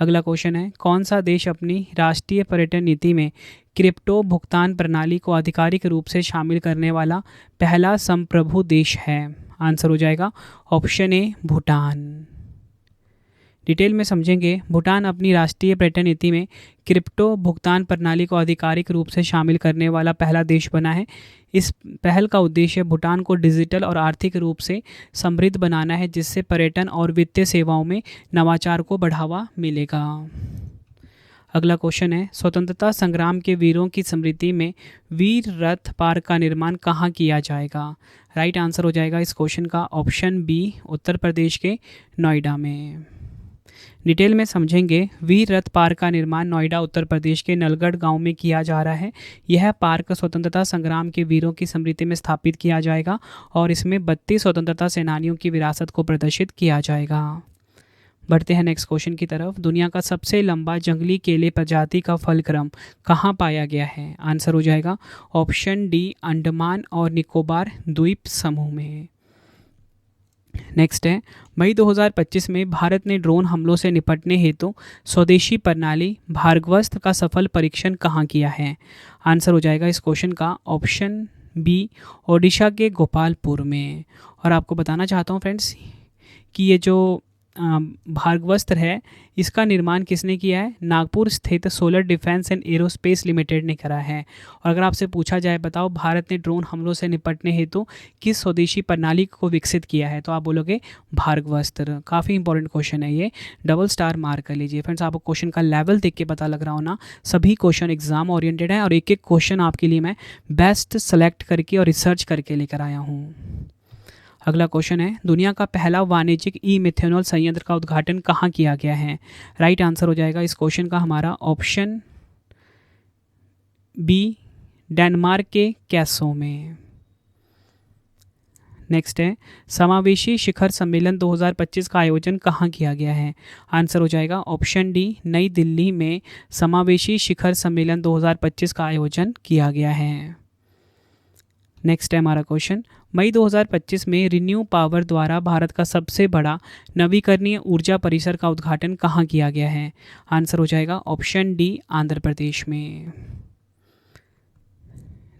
A: अगला क्वेश्चन है, कौन सा देश अपनी राष्ट्रीय पर्यटन नीति में क्रिप्टो भुगतान प्रणाली को आधिकारिक रूप से शामिल करने वाला पहला संप्रभु देश है? आंसर हो जाएगा ऑप्शन ए, भूटान। डिटेल में समझेंगे, भूटान अपनी राष्ट्रीय पर्यटन नीति में क्रिप्टो भुगतान प्रणाली को आधिकारिक रूप से शामिल करने वाला पहला देश बना है। इस पहल का उद्देश्य भूटान को डिजिटल और आर्थिक रूप से समृद्ध बनाना है, जिससे पर्यटन और वित्तीय सेवाओं में नवाचार को बढ़ावा मिलेगा। अगला क्वेश्चन है, स्वतंत्रता संग्राम के वीरों की स्मृति में वीर रथ पार्क का निर्माण कहाँ किया जाएगा? राइट आंसर हो जाएगा इस क्वेश्चन का ऑप्शन बी, उत्तर प्रदेश के नोएडा में। डिटेल में समझेंगे, वीर रथ पार्क का निर्माण नोएडा उत्तर प्रदेश के नलगढ़ गांव में किया जा रहा है। यह पार्क स्वतंत्रता संग्राम के वीरों की स्मृति में स्थापित किया जाएगा और इसमें 32 स्वतंत्रता सेनानियों की विरासत को प्रदर्शित किया जाएगा। बढ़ते हैं नेक्स्ट क्वेश्चन की तरफ। दुनिया का सबसे लंबा जंगली केले प्रजाति का फलक्रम कहाँ पाया गया है? आंसर हो जाएगा ऑप्शन डी, अंडमान और निकोबार द्वीप समूह में। नेक्स्ट है, मई 2025 में भारत ने ड्रोन हमलों से निपटने हेतु स्वदेशी प्रणाली भार्गवस्त्र का सफल परीक्षण कहाँ किया है? आंसर हो जाएगा इस क्वेश्चन का ऑप्शन बी, ओडिशा के गोपालपुर में। और आपको बताना चाहता हूँ फ्रेंड्स कि ये जो भार्गवस्त्र है, इसका निर्माण किसने किया है? नागपुर स्थित solar defence and aerospace limited ने करा है। और अगर आपसे पूछा जाए, बताओ भारत ने ड्रोन हमलों से निपटने हेतु किस स्वदेशी प्रणाली को विकसित किया है, तो आप बोलोगे भार्गवस्त्र। काफ़ी इंपॉर्टेंट क्वेश्चन है ये, डबल स्टार मार्क कर लीजिए फ्रेंड्स। आपको क्वेश्चन का लेवल देख के पता लग रहा हो ना, सभी क्वेश्चन एग्जाम ओरिएंटेड है और एक एक क्वेश्चन आपके लिए मैं बेस्ट सेलेक्ट करके और रिसर्च करके लेकर आया हूँ। अगला क्वेश्चन है, दुनिया का पहला वाणिज्यिक ई-मिथेनॉल संयंत्र का उद्घाटन कहाँ किया गया है? राइट आंसर हो जाएगा इस क्वेश्चन का हमारा ऑप्शन बी, डेनमार्क के कैसो में। नेक्स्ट है, समावेशी शिखर सम्मेलन 2025 का आयोजन कहाँ किया गया है? आंसर हो जाएगा ऑप्शन डी, नई दिल्ली में समावेशी शिखर सम्मेलन 2025 का आयोजन किया गया है। नेक्स्ट है हमारा क्वेश्चन, मई 2025 में रिन्यू पावर द्वारा भारत का सबसे बड़ा नवीकरणीय ऊर्जा परिसर का उद्घाटन कहाँ किया गया है? आंसर हो जाएगा ऑप्शन डी, आंध्र प्रदेश में।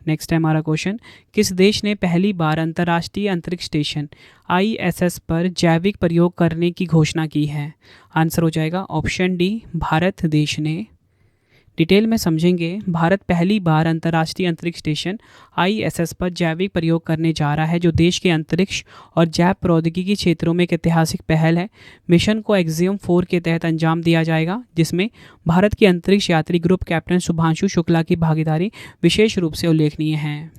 A: नेक्स्ट है हमारा क्वेश्चन, किस देश ने पहली बार अंतर्राष्ट्रीय अंतरिक्ष स्टेशन ISS पर जैविक प्रयोग करने की घोषणा की है? आंसर हो जाएगा ऑप्शन डी, भारत देश ने। डिटेल में समझेंगे, भारत पहली बार अंतर्राष्ट्रीय अंतरिक्ष स्टेशन ISS पर जैविक प्रयोग करने जा रहा है, जो देश के अंतरिक्ष और जैव प्रौद्योगिकी क्षेत्रों में एक ऐतिहासिक पहल है। मिशन को एक्सियम 4 के तहत अंजाम दिया जाएगा, जिसमें भारत के अंतरिक्ष यात्री ग्रुप कैप्टन शुभांशु शुक्ला की भागीदारी विशेष रूप से उल्लेखनीय है।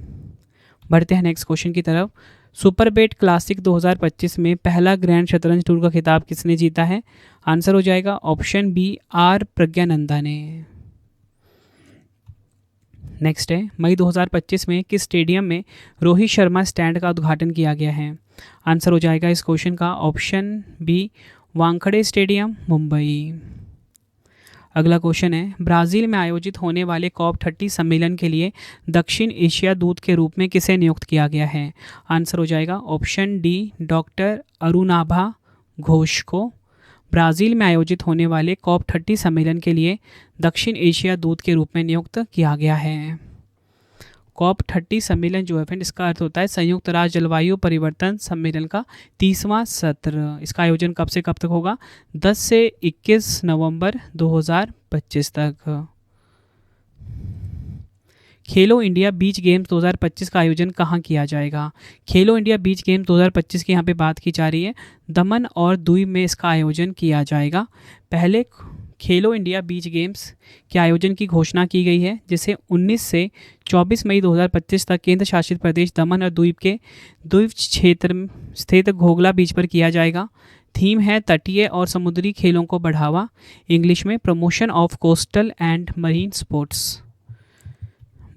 A: बढ़ते हैं नेक्स्ट क्वेश्चन की तरफ। सुपर बेट क्लासिक 2025 में पहला ग्रैंड शतरंज टूर का खिताब किसने जीता है? आंसर हो जाएगा ऑप्शन बी आर प्रज्ञानंदा ने। नेक्स्ट है, मई 2025 में किस स्टेडियम में रोहित शर्मा स्टैंड का उद्घाटन किया गया है? आंसर हो जाएगा इस क्वेश्चन का option B Wankhede stadium, Mumbai. अगला क्वेश्चन है, ब्राज़ील में आयोजित होने वाले COP30 सम्मेलन के लिए दक्षिण एशिया दूत के रूप में किसे नियुक्त किया गया है? आंसर हो जाएगा option D doctor Arunabha Ghosh को। ब्राज़ील में आयोजित होने वाले COP30 सम्मेलन के लिए दक्षिण एशिया दूत के रूप में नियुक्त किया गया है। COP30 सम्मेलन जो है फ्रेंड, इसका अर्थ होता है संयुक्त राष्ट्र जलवायु परिवर्तन सम्मेलन का 30वां सत्र। इसका आयोजन कब से कब तक होगा? 10 से 21 नवंबर 2025 तक। खेलो इंडिया बीच गेम्स 2025 का आयोजन कहाँ किया जाएगा? खेलो इंडिया बीच गेम्स 2025 की यहाँ पे बात की जा रही है, दमन और दीव में इसका आयोजन किया जाएगा। पहले खेलो इंडिया बीच गेम्स के आयोजन की घोषणा की गई है, जिसे 19 से 24 मई 2025 तक केंद्र शासित प्रदेश दमन और दीव के द्वीप क्षेत्र में स्थित घोघला बीच पर किया जाएगा। थीम है तटीय और समुद्री खेलों को बढ़ावा, इंग्लिश में promotion of coastal and marine sports.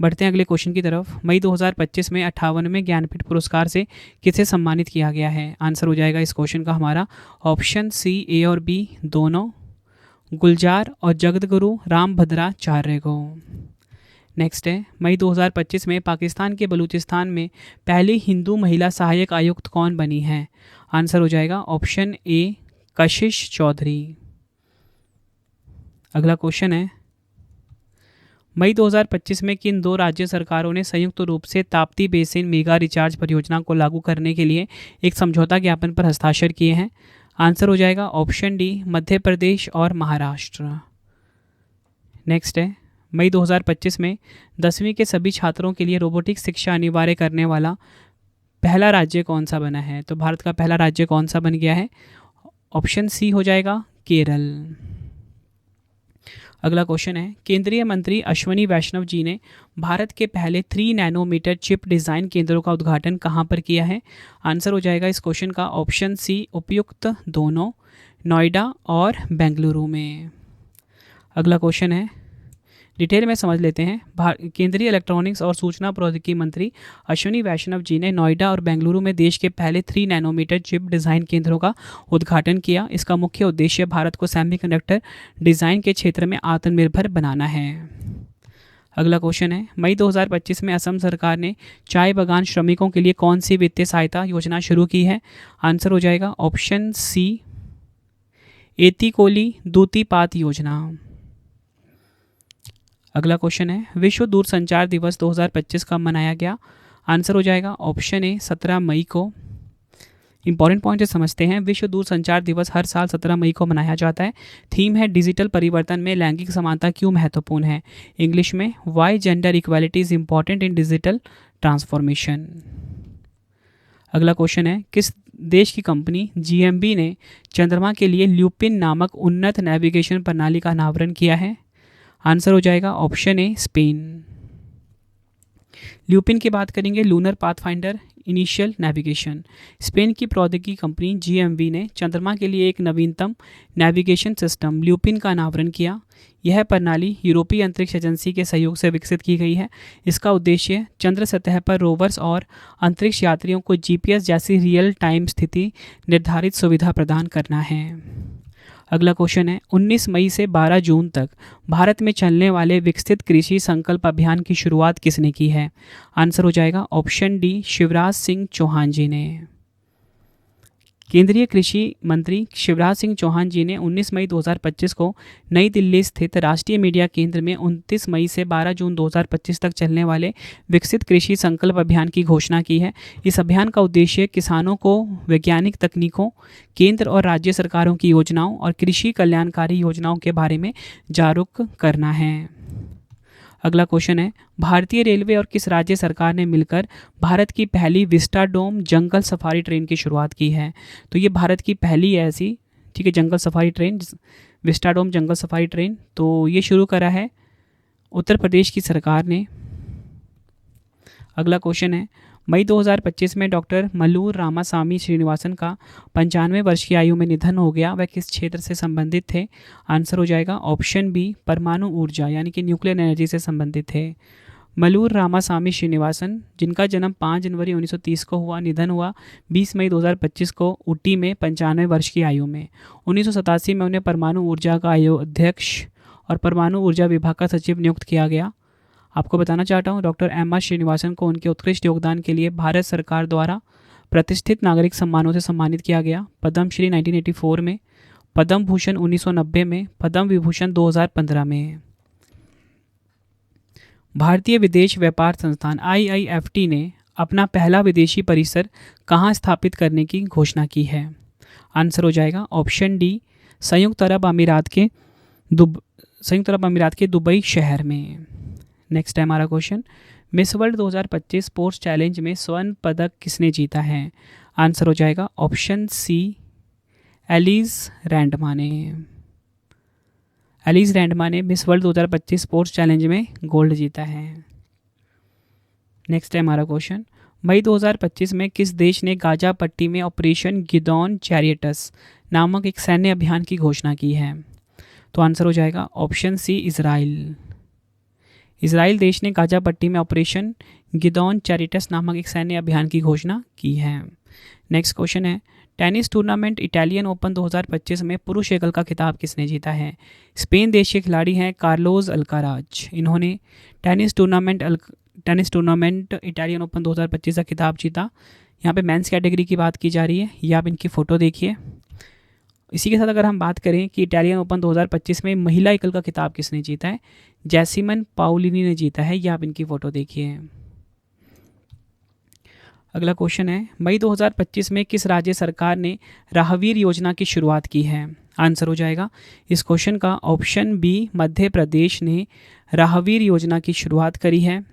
A: बढ़ते हैं अगले क्वेश्चन की तरफ। मई 2025 में 58वें ज्ञानपीठ पुरस्कार से किसे सम्मानित किया गया है? आंसर हो जाएगा इस क्वेश्चन का हमारा ऑप्शन सी ए और बी दोनों, गुलजार और जगतगुरु रामभद्राचार्य को। नेक्स्ट है, मई 2025 में पाकिस्तान के बलूचिस्तान में पहली हिंदू महिला सहायक आयुक्त कौन बनी है? आंसर हो जाएगा ऑप्शन ए कशिश चौधरी। अगला क्वेश्चन है, मई 2025 में किन दो राज्य सरकारों ने संयुक्त रूप से ताप्ती बेसिन मेगा रिचार्ज परियोजना को लागू करने के लिए एक समझौता ज्ञापन पर हस्ताक्षर किए हैं? आंसर हो जाएगा ऑप्शन डी मध्य प्रदेश और महाराष्ट्र। नेक्स्ट है, मई 2025 में 10वीं के सभी छात्रों के लिए रोबोटिक्स शिक्षा अनिवार्य करने वाला पहला राज्य कौन सा बना है? तो भारत का पहला राज्य कौन सा बन गया है? ऑप्शन सी हो जाएगा केरल। अगला क्वेश्चन है, केंद्रीय मंत्री अश्विनी वैष्णव जी ने भारत के पहले 3 नैनोमीटर चिप डिज़ाइन केंद्रों का उद्घाटन कहां पर किया है? आंसर हो जाएगा इस क्वेश्चन का ऑप्शन सी उपयुक्त दोनों, नोएडा और बेंगलुरु में। अगला क्वेश्चन है, डिटेल में समझ लेते हैं। केंद्रीय इलेक्ट्रॉनिक्स और सूचना प्रौद्योगिकी मंत्री अश्विनी वैष्णव जी ने नोएडा और बेंगलुरु में देश के पहले 3 नैनोमीटर चिप डिज़ाइन केंद्रों का उद्घाटन किया। इसका मुख्य उद्देश्य भारत को सेमीकंडक्टर डिज़ाइन के क्षेत्र में आत्मनिर्भर बनाना है। अगला क्वेश्चन है, मई 2025 में असम सरकार ने चाय बागान श्रमिकों के लिए कौन सी वित्तीय सहायता योजना शुरू की है? आंसर हो जाएगा ऑप्शन सी एतिकोली दूतीपात योजना। अगला क्वेश्चन है, विश्व दूरसंचार दिवस 2025 कब मनाया गया? आंसर हो जाएगा ऑप्शन ए 17 मई को। इंपॉर्टेंट पॉइंट समझते हैं। विश्व दूरसंचार दिवस हर साल 17 मई को मनाया जाता है। थीम है डिजिटल परिवर्तन में लैंगिक समानता क्यों महत्वपूर्ण है, इंग्लिश में why gender equality is important in digital transformation. अगला क्वेश्चन है, किस देश की कंपनी GMB ने चंद्रमा के लिए ल्यूपिन नामक उन्नत नेविगेशन प्रणाली का अनावरण किया है? आंसर हो जाएगा ऑप्शन ए स्पेन। ल्यूपिन की बात करेंगे, lunar pathfinder initial navigation. Spain की प्रौद्योगिकी कंपनी GMB ने चंद्रमा के लिए एक नवीनतम नेविगेशन सिस्टम ल्यूपिन का अनावरण किया। यह प्रणाली यूरोपीय अंतरिक्ष एजेंसी के सहयोग से विकसित की गई है। इसका उद्देश्य चंद्र सतह पर रोवर्स और अंतरिक्ष यात्रियों को GPS जैसी रियल टाइम स्थिति निर्धारित सुविधा प्रदान करना है। अगला क्वेश्चन है, 19 मई से 12 जून तक भारत में चलने वाले विकसित कृषि संकल्प अभियान की शुरुआत किसने की है? आंसर हो जाएगा ऑप्शन डी शिवराज सिंह चौहान जी ने। केंद्रीय कृषि मंत्री शिवराज सिंह चौहान जी ने 19 मई 2025 को नई दिल्ली स्थित राष्ट्रीय मीडिया केंद्र में 29 मई से 12 जून 2025 तक चलने वाले विकसित कृषि संकल्प अभियान की घोषणा की है। इस अभियान का उद्देश्य किसानों को वैज्ञानिक तकनीकों, केंद्र और राज्य सरकारों की योजनाओं और कृषि कल्याणकारी योजनाओं के बारे में जागरूक करना है। अगला क्वेश्चन है, भारतीय रेलवे और किस राज्य सरकार ने मिलकर भारत की पहली विस्टाडोम जंगल सफारी ट्रेन की शुरुआत की है? तो ये भारत की पहली ऐसी जंगल सफारी ट्रेन, विस्टाडोम जंगल सफारी ट्रेन, तो ये शुरू करा है उत्तर प्रदेश की सरकार ने। अगला क्वेश्चन है, मई 2025 में डॉक्टर मल्लूर रामासामी श्रीनिवासन का 95 वर्ष की आयु में निधन हो गया। वह किस क्षेत्र से संबंधित थे? आंसर हो जाएगा ऑप्शन बी, परमाणु ऊर्जा यानी कि न्यूक्लियर एनर्जी से संबंधित थे। मल्लूर रामासामी श्रीनिवासन, जिनका जन्म 5 जनवरी 1930 को हुआ, निधन हुआ 20 मई 2025 को ऊटी में 95 वर्ष की आयु में। 1987 में उन्हें परमाणु ऊर्जा का अध्यक्ष और परमाणु ऊर्जा विभाग का सचिव नियुक्त किया गया। आपको बताना चाहता हूँ, डॉक्टर एम आर श्रीनिवासन को उनके उत्कृष्ट योगदान के लिए भारत सरकार द्वारा प्रतिष्ठित नागरिक सम्मानों से सम्मानित किया गया। पद्मश्री 1984 में, पद्म भूषण 1990 में, पद्म विभूषण 2015 में। भारतीय विदेश व्यापार संस्थान IIFT ने अपना पहला विदेशी परिसर कहाँ स्थापित करने की घोषणा की है? आंसर हो जाएगा ऑप्शन डी, संयुक्त अरब अमीरात के दुबई शहर में। नेक्स्ट है हमारा question, miss world 2025 sports challenge में स्वर्ण पदक किसने जीता है? आंसर हो जाएगा ऑप्शन सी, एलिज रैंडमा ने मिस वर्ल्ड 2025 स्पोर्ट्स चैलेंज में गोल्ड जीता है। नेक्स्ट है हमारा क्वेश्चन, मई 2025 में किस देश ने गाजा पट्टी में ऑपरेशन गिदोन चैरियटस नामक एक सैन्य अभियान की घोषणा की है? तो आंसर हो जाएगा ऑप्शन सी, इजराइल देश ने गाजा पट्टी में ऑपरेशन गिदोन चैरियटस नामक एक सैन्य अभियान की घोषणा की है। नेक्स्ट क्वेश्चन है, टेनिस टूर्नामेंट इटालियन ओपन 2025 में पुरुष एकल का खिताब किसने जीता है? स्पेन देश के खिलाड़ी हैं कार्लोस अल्काराज। इन्होंने टेनिस टूर्नामेंट इटालियन ओपन 2025 का खिताब जीता। यहाँ पे मेंस कैटेगरी की बात की जा रही है, ये आप इनकी फ़ोटो देखिए। इसी के साथ अगर हम बात करें कि इटालियन ओपन 2025 में महिला एकल का खिताब किसने जीता है, जैसिमन पाउलिनी ने जीता है, ये आप इनकी फ़ोटो देखिए। अगला क्वेश्चन है, मई 2025 में किस राज्य सरकार ने राहवीर योजना की शुरुआत की है? आंसर हो जाएगा इस क्वेश्चन का ऑप्शन बी, मध्य प्रदेश ने राहवीर योजना की शुरुआत करी है।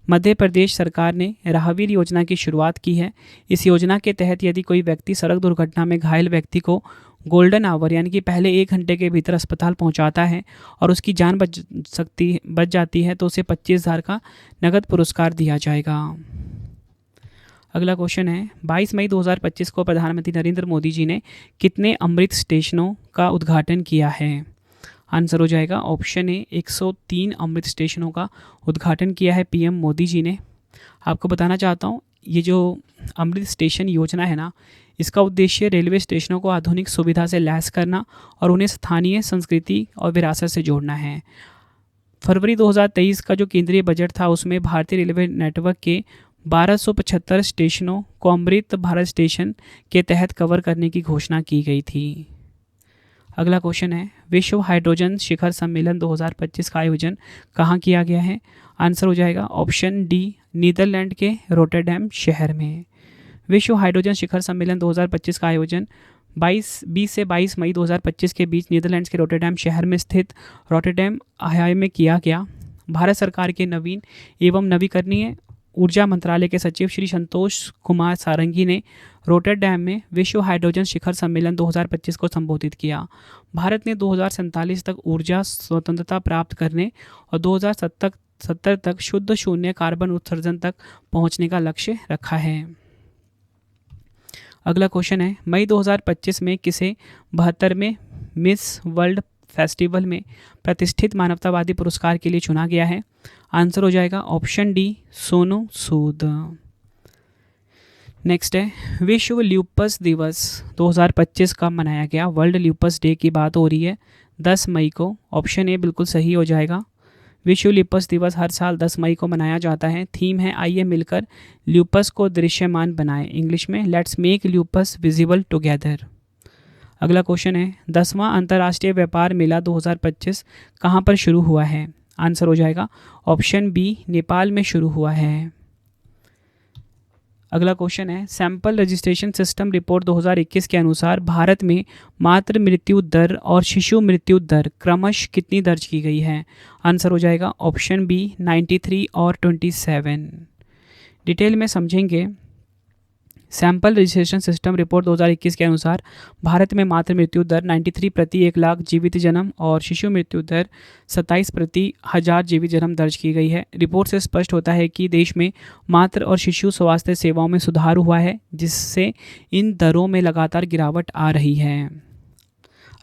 A: मध्य प्रदेश सरकार ने राहवीर योजना की शुरुआत की है। इस योजना के तहत यदि कोई व्यक्ति सड़क दुर्घटना में घायल व्यक्ति को गोल्डन आवर यानी कि पहले 1 घंटे के भीतर अस्पताल पहुंचाता है और उसकी जान बच जाती है तो उसे 25,000 का नगद पुरस्कार दिया जाएगा। अगला क्वेश्चन है, 22 मई 2025 को प्रधानमंत्री नरेंद्र मोदी जी ने कितने अमृत स्टेशनों का उद्घाटन किया है? आंसर हो जाएगा ऑप्शन ए, 103 अमृत स्टेशनों का उद्घाटन किया है पीएम मोदी जी ने। आपको बताना चाहता हूँ, ये जो अमृत स्टेशन योजना है ना, इसका उद्देश्य रेलवे स्टेशनों को आधुनिक सुविधा से लैस करना और उन्हें स्थानीय संस्कृति और विरासत से जोड़ना है। फरवरी 2023 का जो केंद्रीय बजट था उसमें भारतीय रेलवे नेटवर्क के 1275 स्टेशनों को अमृत भारत स्टेशन के तहत कवर करने की घोषणा की गई थी। अगला क्वेश्चन है, विश्व हाइड्रोजन शिखर सम्मेलन 2025 का आयोजन कहाँ किया गया है? आंसर हो जाएगा ऑप्शन डी, नीदरलैंड के रोटरडैम शहर में। विश्व हाइड्रोजन शिखर सम्मेलन 2025 का आयोजन 20 से 22 मई 2025 के बीच नीदरलैंड्स के रोटरडैम शहर में स्थित रोटरडैम अहाय में किया गया। भारत सरकार के नवीन एवं नवीकरणीय ऊर्जा मंत्रालय के सचिव श्री संतोष कुमार सारंगी ने रोटरडैम में विश्व हाइड्रोजन शिखर सम्मेलन 2025 को संबोधित किया। भारत ने 2047 तक ऊर्जा स्वतंत्रता प्राप्त करने और 2070 तक शुद्ध शून्य कार्बन उत्सर्जन तक पहुंचने का लक्ष्य रखा है। अगला क्वेश्चन है, मई 2025 में किसे 72वें मिस वर्ल्ड फेस्टिवल में प्रतिष्ठित मानवतावादी पुरस्कार के लिए चुना गया है? आंसर हो जाएगा option D, Sonu Sood. Next है, विश्व ल्यूपस दिवस 2025 कब मनाया गया? वर्ल्ड ल्यूपस डे की बात हो रही है 10 मई को। ऑप्शन ए बिल्कुल सही हो जाएगा। विश्व ल्यूपस दिवस हर साल 10 मई को मनाया जाता है। थीम है आइए मिलकर ल्यूपस को दृश्यमान बनाएं, इंग्लिश में let's make lupus visible together. अगला क्वेश्चन है, 10वां अंतर्राष्ट्रीय व्यापार मेला 2025 कहाँ पर शुरू हुआ है? आंसर हो जाएगा ऑप्शन बी, नेपाल में शुरू हुआ है। अगला क्वेश्चन है, सैंपल रजिस्ट्रेशन सिस्टम रिपोर्ट 2021 के अनुसार भारत में मातृ मृत्यु दर और शिशु मृत्यु दर क्रमश कितनी दर्ज की गई है? आंसर हो जाएगा ऑप्शन बी, 93 और 27। डिटेल में समझेंगे। सैंपल रजिस्ट्रेशन सिस्टम रिपोर्ट 2021 के अनुसार भारत में मातृ मृत्यु दर 93 प्रति 1 लाख जीवित जन्म और शिशु मृत्यु दर 27 प्रति 1000 जीवित जन्म दर्ज की गई है। रिपोर्ट से स्पष्ट होता है कि देश में मातृ और शिशु स्वास्थ्य सेवाओं में सुधार हुआ है, जिससे इन दरों में लगातार गिरावट आ रही है।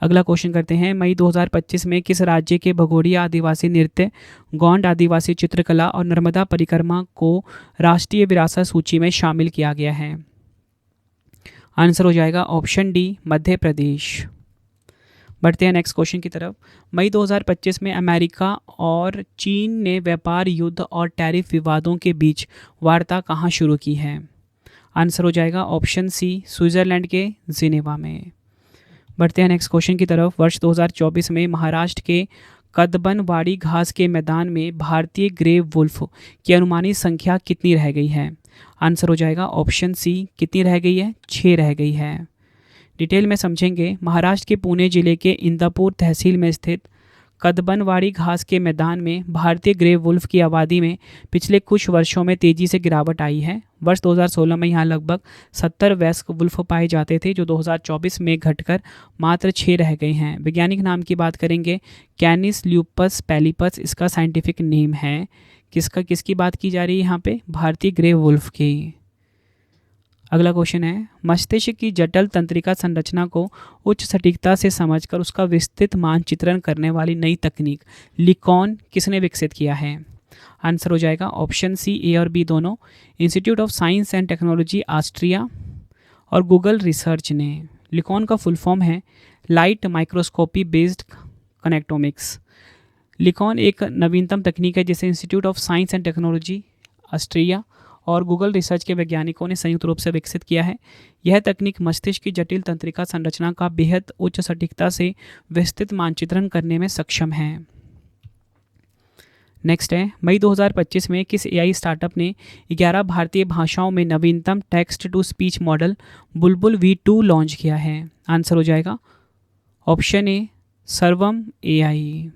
A: अगला क्वेश्चन करते हैं, मई 2025 में किस राज्य के भगोड़िया आदिवासी नृत्य, गोंड आदिवासी चित्रकला और नर्मदा परिक्रमा को राष्ट्रीय विरासत सूची में शामिल किया गया है? आंसर हो जाएगा ऑप्शन डी, मध्य प्रदेश। बढ़ते हैं नेक्स्ट क्वेश्चन की तरफ। मई 2025 में अमेरिका और चीन ने व्यापार युद्ध और टैरिफ विवादों के बीच वार्ता कहाँ शुरू की है? आंसर हो जाएगा ऑप्शन सी, स्विट्जरलैंड के जिनेवा में। बढ़ते हैं नेक्स्ट क्वेश्चन की तरफ। वर्ष 2024 में महाराष्ट्र के कदबनवाड़ी घास के मैदान में भारतीय ग्रे वुल्फ की अनुमानित संख्या कितनी रह गई है? आंसर हो जाएगा ऑप्शन सी, कितनी रह गई है? 6 रह गई है। डिटेल में समझेंगे। महाराष्ट्र के पुणे जिले के इंदापुर तहसील में स्थित कदबनवाड़ी घास के मैदान में भारतीय ग्रे वुल्फ की आबादी में पिछले कुछ वर्षों में तेजी से गिरावट आई है। वर्ष 2016 में यहाँ लगभग 70 वयस्क वुल्फ पाए जाते थे, जो 2024 में घटकर मात्र 6 रह गए हैं। वैज्ञानिक नाम की बात करेंगे, कैनिस ल्यूपस पैलिपस इसका साइंटिफिक नेम है। किसकी बात की जा रही है यहाँ पे? भारतीय ग्रे वुल्फ की। अगला क्वेश्चन है, मस्तिष्क की जटिल तंत्रिका संरचना को उच्च सटीकता से समझकर उसका विस्तृत मानचित्रण करने वाली नई तकनीक लिकॉन किसने विकसित किया है? आंसर हो जाएगा ऑप्शन सी, ए और बी दोनों। Institute of science and technology Austria और गूगल रिसर्च ने। लिकॉन का फुल फॉर्म है लाइट माइक्रोस्कोपी बेस्ड कनेक्टोमिक्स। लिकॉन एक नवीनतम तकनीक है जिसे institute of science and technology Austria और गूगल रिसर्च के वैज्ञानिकों ने संयुक्त रूप से विकसित किया है। यह तकनीक मस्तिष्क की जटिल तंत्रिका संरचना का बेहद उच्च सटीकता से विस्तृत मानचित्रण करने में सक्षम है। नेक्स्ट है, मई 2025 में किस एआई स्टार्टअप ने 11 भारतीय भाषाओं में नवीनतम text to speech model Bulbul V2 launch किया है? आंसर हो जाएगा ऑप्शन ए, सर्वम एआई।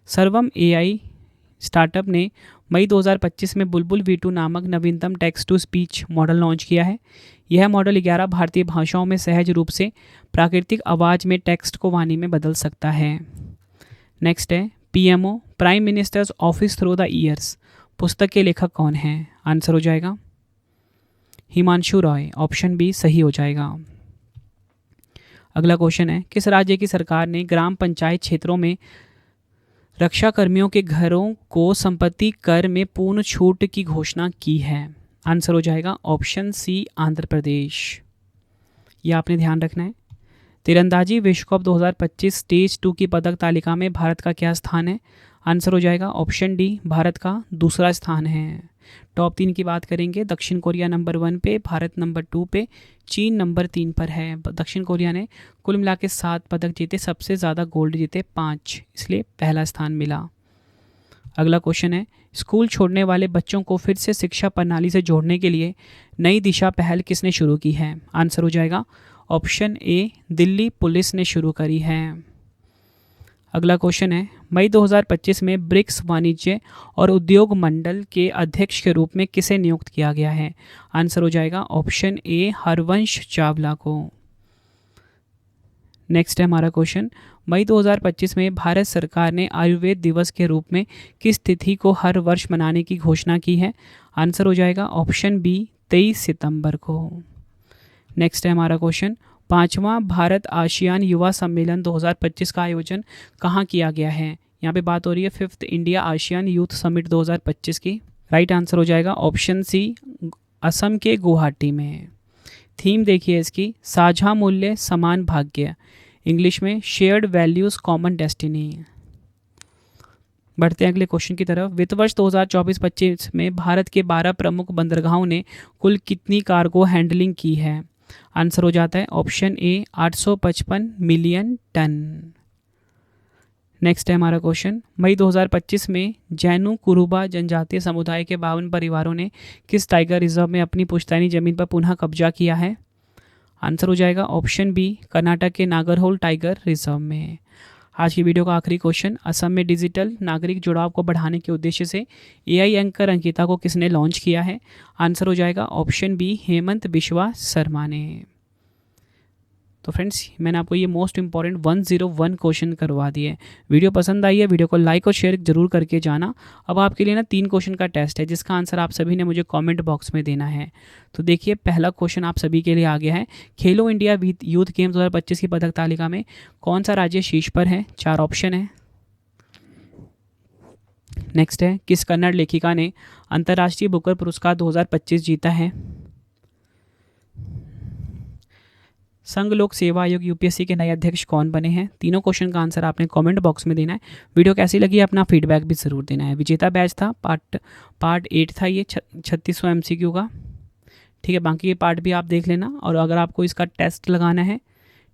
A: सर्वम एआई स्टार्टअप ने मई 2025 में बुलबुल V2 नामक नवीनतम text to speech model launch किया है। यह मॉडल 11 भारतीय भाषाओं में सहज रूप से प्राकृतिक आवाज़ में टेक्स्ट को वाणी में बदल सकता है। नेक्स्ट है, PMO prime minister's office through the years पुस्तक के लेखक कौन हैं? आंसर हो जाएगा हिमांशु रॉय। ऑप्शन बी सही हो जाएगा। अगला क्वेश्चन है, किस राज्य की सरकार ने ग्राम पंचायत क्षेत्रों में रक्षा कर्मियों के घरों को संपत्ति कर में पूर्ण छूट की घोषणा की है? आंसर हो जाएगा ऑप्शन सी, आंध्र प्रदेश। यह आपने ध्यान रखना है। तीरंदाजी विश्व कप 2025 स्टेज 2 की पदक तालिका में भारत का क्या स्थान है? आंसर हो जाएगा ऑप्शन डी, भारत का दूसरा स्थान है। टॉप 3 की बात करेंगे, दक्षिण कोरिया नंबर 1 पे, भारत नंबर 2 पे, चीन नंबर 3 पर है। दक्षिण कोरिया ने कुल मिला के 7 पदक जीते, सबसे ज़्यादा गोल्ड जीते 5, इसलिए पहला स्थान मिला। अगला क्वेश्चन है, स्कूल छोड़ने वाले बच्चों को फिर से शिक्षा प्रणाली से जोड़ने के लिए नई दिशा पहल किसने शुरू की है? आंसर हो जाएगा ऑप्शन ए, दिल्ली पुलिस ने शुरू करी है। अगला क्वेश्चन है, मई 2025 में ब्रिक्स वाणिज्य और उद्योग मंडल के अध्यक्ष के रूप में किसे नियुक्त किया गया है? आंसर हो जाएगा ऑप्शन ए, हरवंश चावला को। नेक्स्ट है हमारा क्वेश्चन, मई 2025 में भारत सरकार ने आयुर्वेद दिवस के रूप में किस तिथि को हर वर्ष मनाने की घोषणा की है? आंसर हो जाएगा ऑप्शन बी, 23 सितंबर को। नेक्स्ट है हमारा क्वेश्चन, 5वां भारत आसियान युवा सम्मेलन 2025 का आयोजन कहाँ किया गया है? यहाँ पे बात हो रही है 5th India ASEAN youth summit 2025 की। राइट आंसर हो जाएगा ऑप्शन सी, असम के गुवाहाटी में। थीम देखिए इसकी, साझा मूल्य समान भाग्य, इंग्लिश में शेयर्ड वैल्यूज कॉमन डेस्टिनी। बढ़ते हैं अगले क्वेश्चन की तरफ। वित्त वर्ष 2024-25 में भारत के 12 प्रमुख बंदरगाहों ने कुल कितनी कार्गो हैंडलिंग की है? आंसर हो जाता है option A, 855 million ton. Next है हमारा क्वेश्चन, मई 2025 में जैनु कुरुबा जनजातीय समुदाय के 52 परिवारों ने किस टाइगर रिजर्व में अपनी पुश्तैनी जमीन पर पुनः कब्जा किया है? आंसर हो जाएगा ऑप्शन बी, कर्नाटक के नागरहोल टाइगर रिजर्व में। आज की वीडियो का आखिरी क्वेश्चन, असम में डिजिटल नागरिक जुड़ाव को बढ़ाने के उद्देश्य से एआई एंकर अंकिता को किसने लॉन्च किया है? आंसर हो जाएगा ऑप्शन बी, हेमंत बिश्वा शर्मा ने। तो फ्रेंड्स, मैंने आपको ये मोस्ट इंपॉर्टेंट 101 क्वेश्चन करवा दिए। वीडियो पसंद आई है, वीडियो को लाइक और शेयर जरूर करके जाना। अब आपके लिए ना 3 क्वेश्चन का टेस्ट है जिसका आंसर आप सभी ने मुझे कमेंट बॉक्स में देना है। तो देखिए, पहला क्वेश्चन आप सभी के लिए आ गया है। खेलो इंडिया यूथ गेम्स 2025 की पदक तालिका में कौन सा राज्य शीर्ष पर है? 4 ऑप्शन है। नेक्स्ट है, किस कन्नड़ लेखिका ने अंतर्राष्ट्रीय बुकर पुरस्कार 2025 जीता है? संघ लोक सेवा आयोग यूपीएससी के नए अध्यक्ष कौन बने हैं? तीनों क्वेश्चन का आंसर आपने कमेंट बॉक्स में देना है। वीडियो कैसी लगी अपना फीडबैक भी ज़रूर देना है। विजेता बैच था, पार्ट 8 था ये 3600 MCQ का। ठीक है, बाकी के पार्ट भी आप देख लेना। और अगर आपको इसका टेस्ट लगाना है,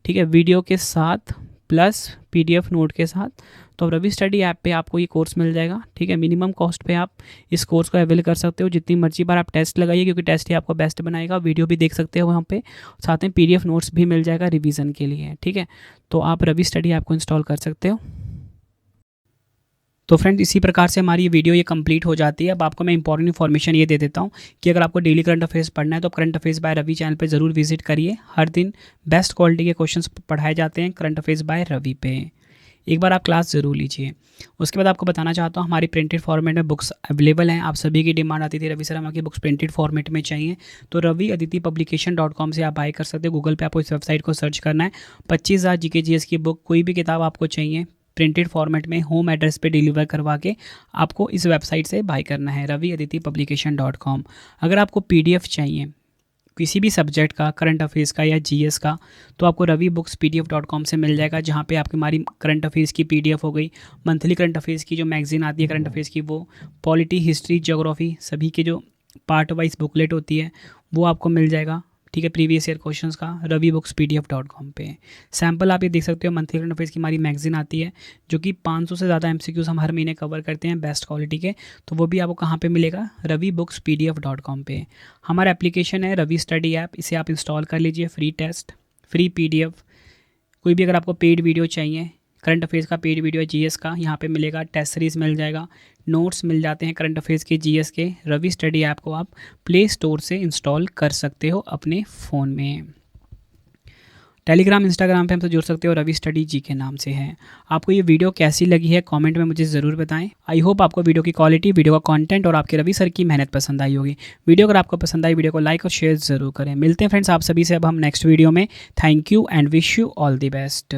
A: ठीक है, वीडियो के साथ प्लस PDF नोट के साथ, तो रवि स्टडी ऐप पे आपको ये कोर्स मिल जाएगा। ठीक है, मिनिमम कॉस्ट पे आप इस कोर्स को अवेल कर सकते हो। जितनी मर्जी बार आप टेस्ट लगाइए, क्योंकि टेस्ट ही आपको बेस्ट बनाएगा। वीडियो भी देख सकते हो वहाँ पे, साथ में PDF नोट्स भी मिल जाएगा रिवीजन के लिए। ठीक है, तो आप रवि स्टडी ऐप को इंस्टॉल कर सकते हो। तो फ्रेंड्स, इसी प्रकार से हमारी वीडियो ये कंप्लीट हो जाती है। अब आपको मैं इंपॉर्टेंट इन्फॉर्मेशन ये दे देता हूँ कि अगर आपको डेली करंट अफेयर्स पढ़ना है तो current affairs by Ravi channel पे ज़रूर विजिट करिए। हर दिन बेस्ट क्वालिटी के क्वेश्चंस पढ़ाए जाते हैं करंट अफेयर्स बाय रवि पे। एक बार आप क्लास ज़रूर लीजिए। उसके बाद आपको बताना चाहता हूँ, हमारी प्रिंटेड फॉर्मेट में बुक्स अवेलेबल हैं। आप सभी की डिमांड आती थी, रवि सर हमारी बुक्स प्रिंटेड फॉर्मेट में चाहिए, तो रवि अदिति publication.com से आप बाय कर सकते हो। गूगल पे आपको इस वेबसाइट को सर्च करना है। 25,000 GK GS की बुक, कोई भी किताब आपको चाहिए प्रिंटेड फॉर्मेट में होम एड्रेस पे डिलीवर करवा के आपको इस वेबसाइट से बाय करना है, रवि अदिति publication.com। अगर आपको PDF चाहिए किसी भी सब्जेक्ट का, करंट अफेयर्स का या GS का, तो आपको रवि बुक्स PDF.com से मिल जाएगा, जहाँ पे आपकी हमारी करंट अफेयर्स की PDF हो गई, मंथली करंट अफेयर्स की जो मैगजीन आती है करंट अफेयर्स की, वो पॉलिटी, हिस्ट्री, ज्योग्राफी सभी के जो पार्ट वाइज बुकलेट होती है वो आपको मिल जाएगा। ठीक है, प्रीवियस ईयर क्वेश्चंस का रवि बुक्स PDF.com पे। सैम्पल आप ये देख सकते हो, मंथली करंट अफेयर्स की हमारी मैगजीन आती है जो कि 500 से ज़्यादा MCQs हम हर महीने कवर करते हैं बेस्ट क्वालिटी के। तो वो भी आपको कहाँ पे मिलेगा? रवि बुक्स PDF.com पे। हमारा एप्लीकेशन है रवि स्टडी ऐप, इसे आप इंस्टॉल कर लीजिए। फ्री टेस्ट, फ्री PDF, कोई भी अगर आपको पेड वीडियो चाहिए, करंट अफेयर्स का पेड वीडियो है, GS का यहाँ पे मिलेगा, टेस्ट सीरीज मिल जाएगा, नोट्स मिल जाते हैं करंट अफेयर्स के, GS के। रवि स्टडी ऐप को आप प्ले स्टोर से इंस्टॉल कर सकते हो अपने फ़ोन में। टेलीग्राम, इंस्टाग्राम पे हमसे जुड़ सकते हो, रवि स्टडी जी के नाम से है। आपको ये वीडियो कैसी लगी है कमेंट में मुझे ज़रूर बताएं। आई होप आपको वीडियो की क्वालिटी, वीडियो का कंटेंट और आपके रवि सर की मेहनत पसंद आई होगी। वीडियो अगर आपको पसंद आई, वीडियो को लाइक और शेयर ज़रूर करें। मिलते हैं फ्रेंड्स आप सभी से अब हम नेक्स्ट वीडियो में। Thank you and wish you all the best.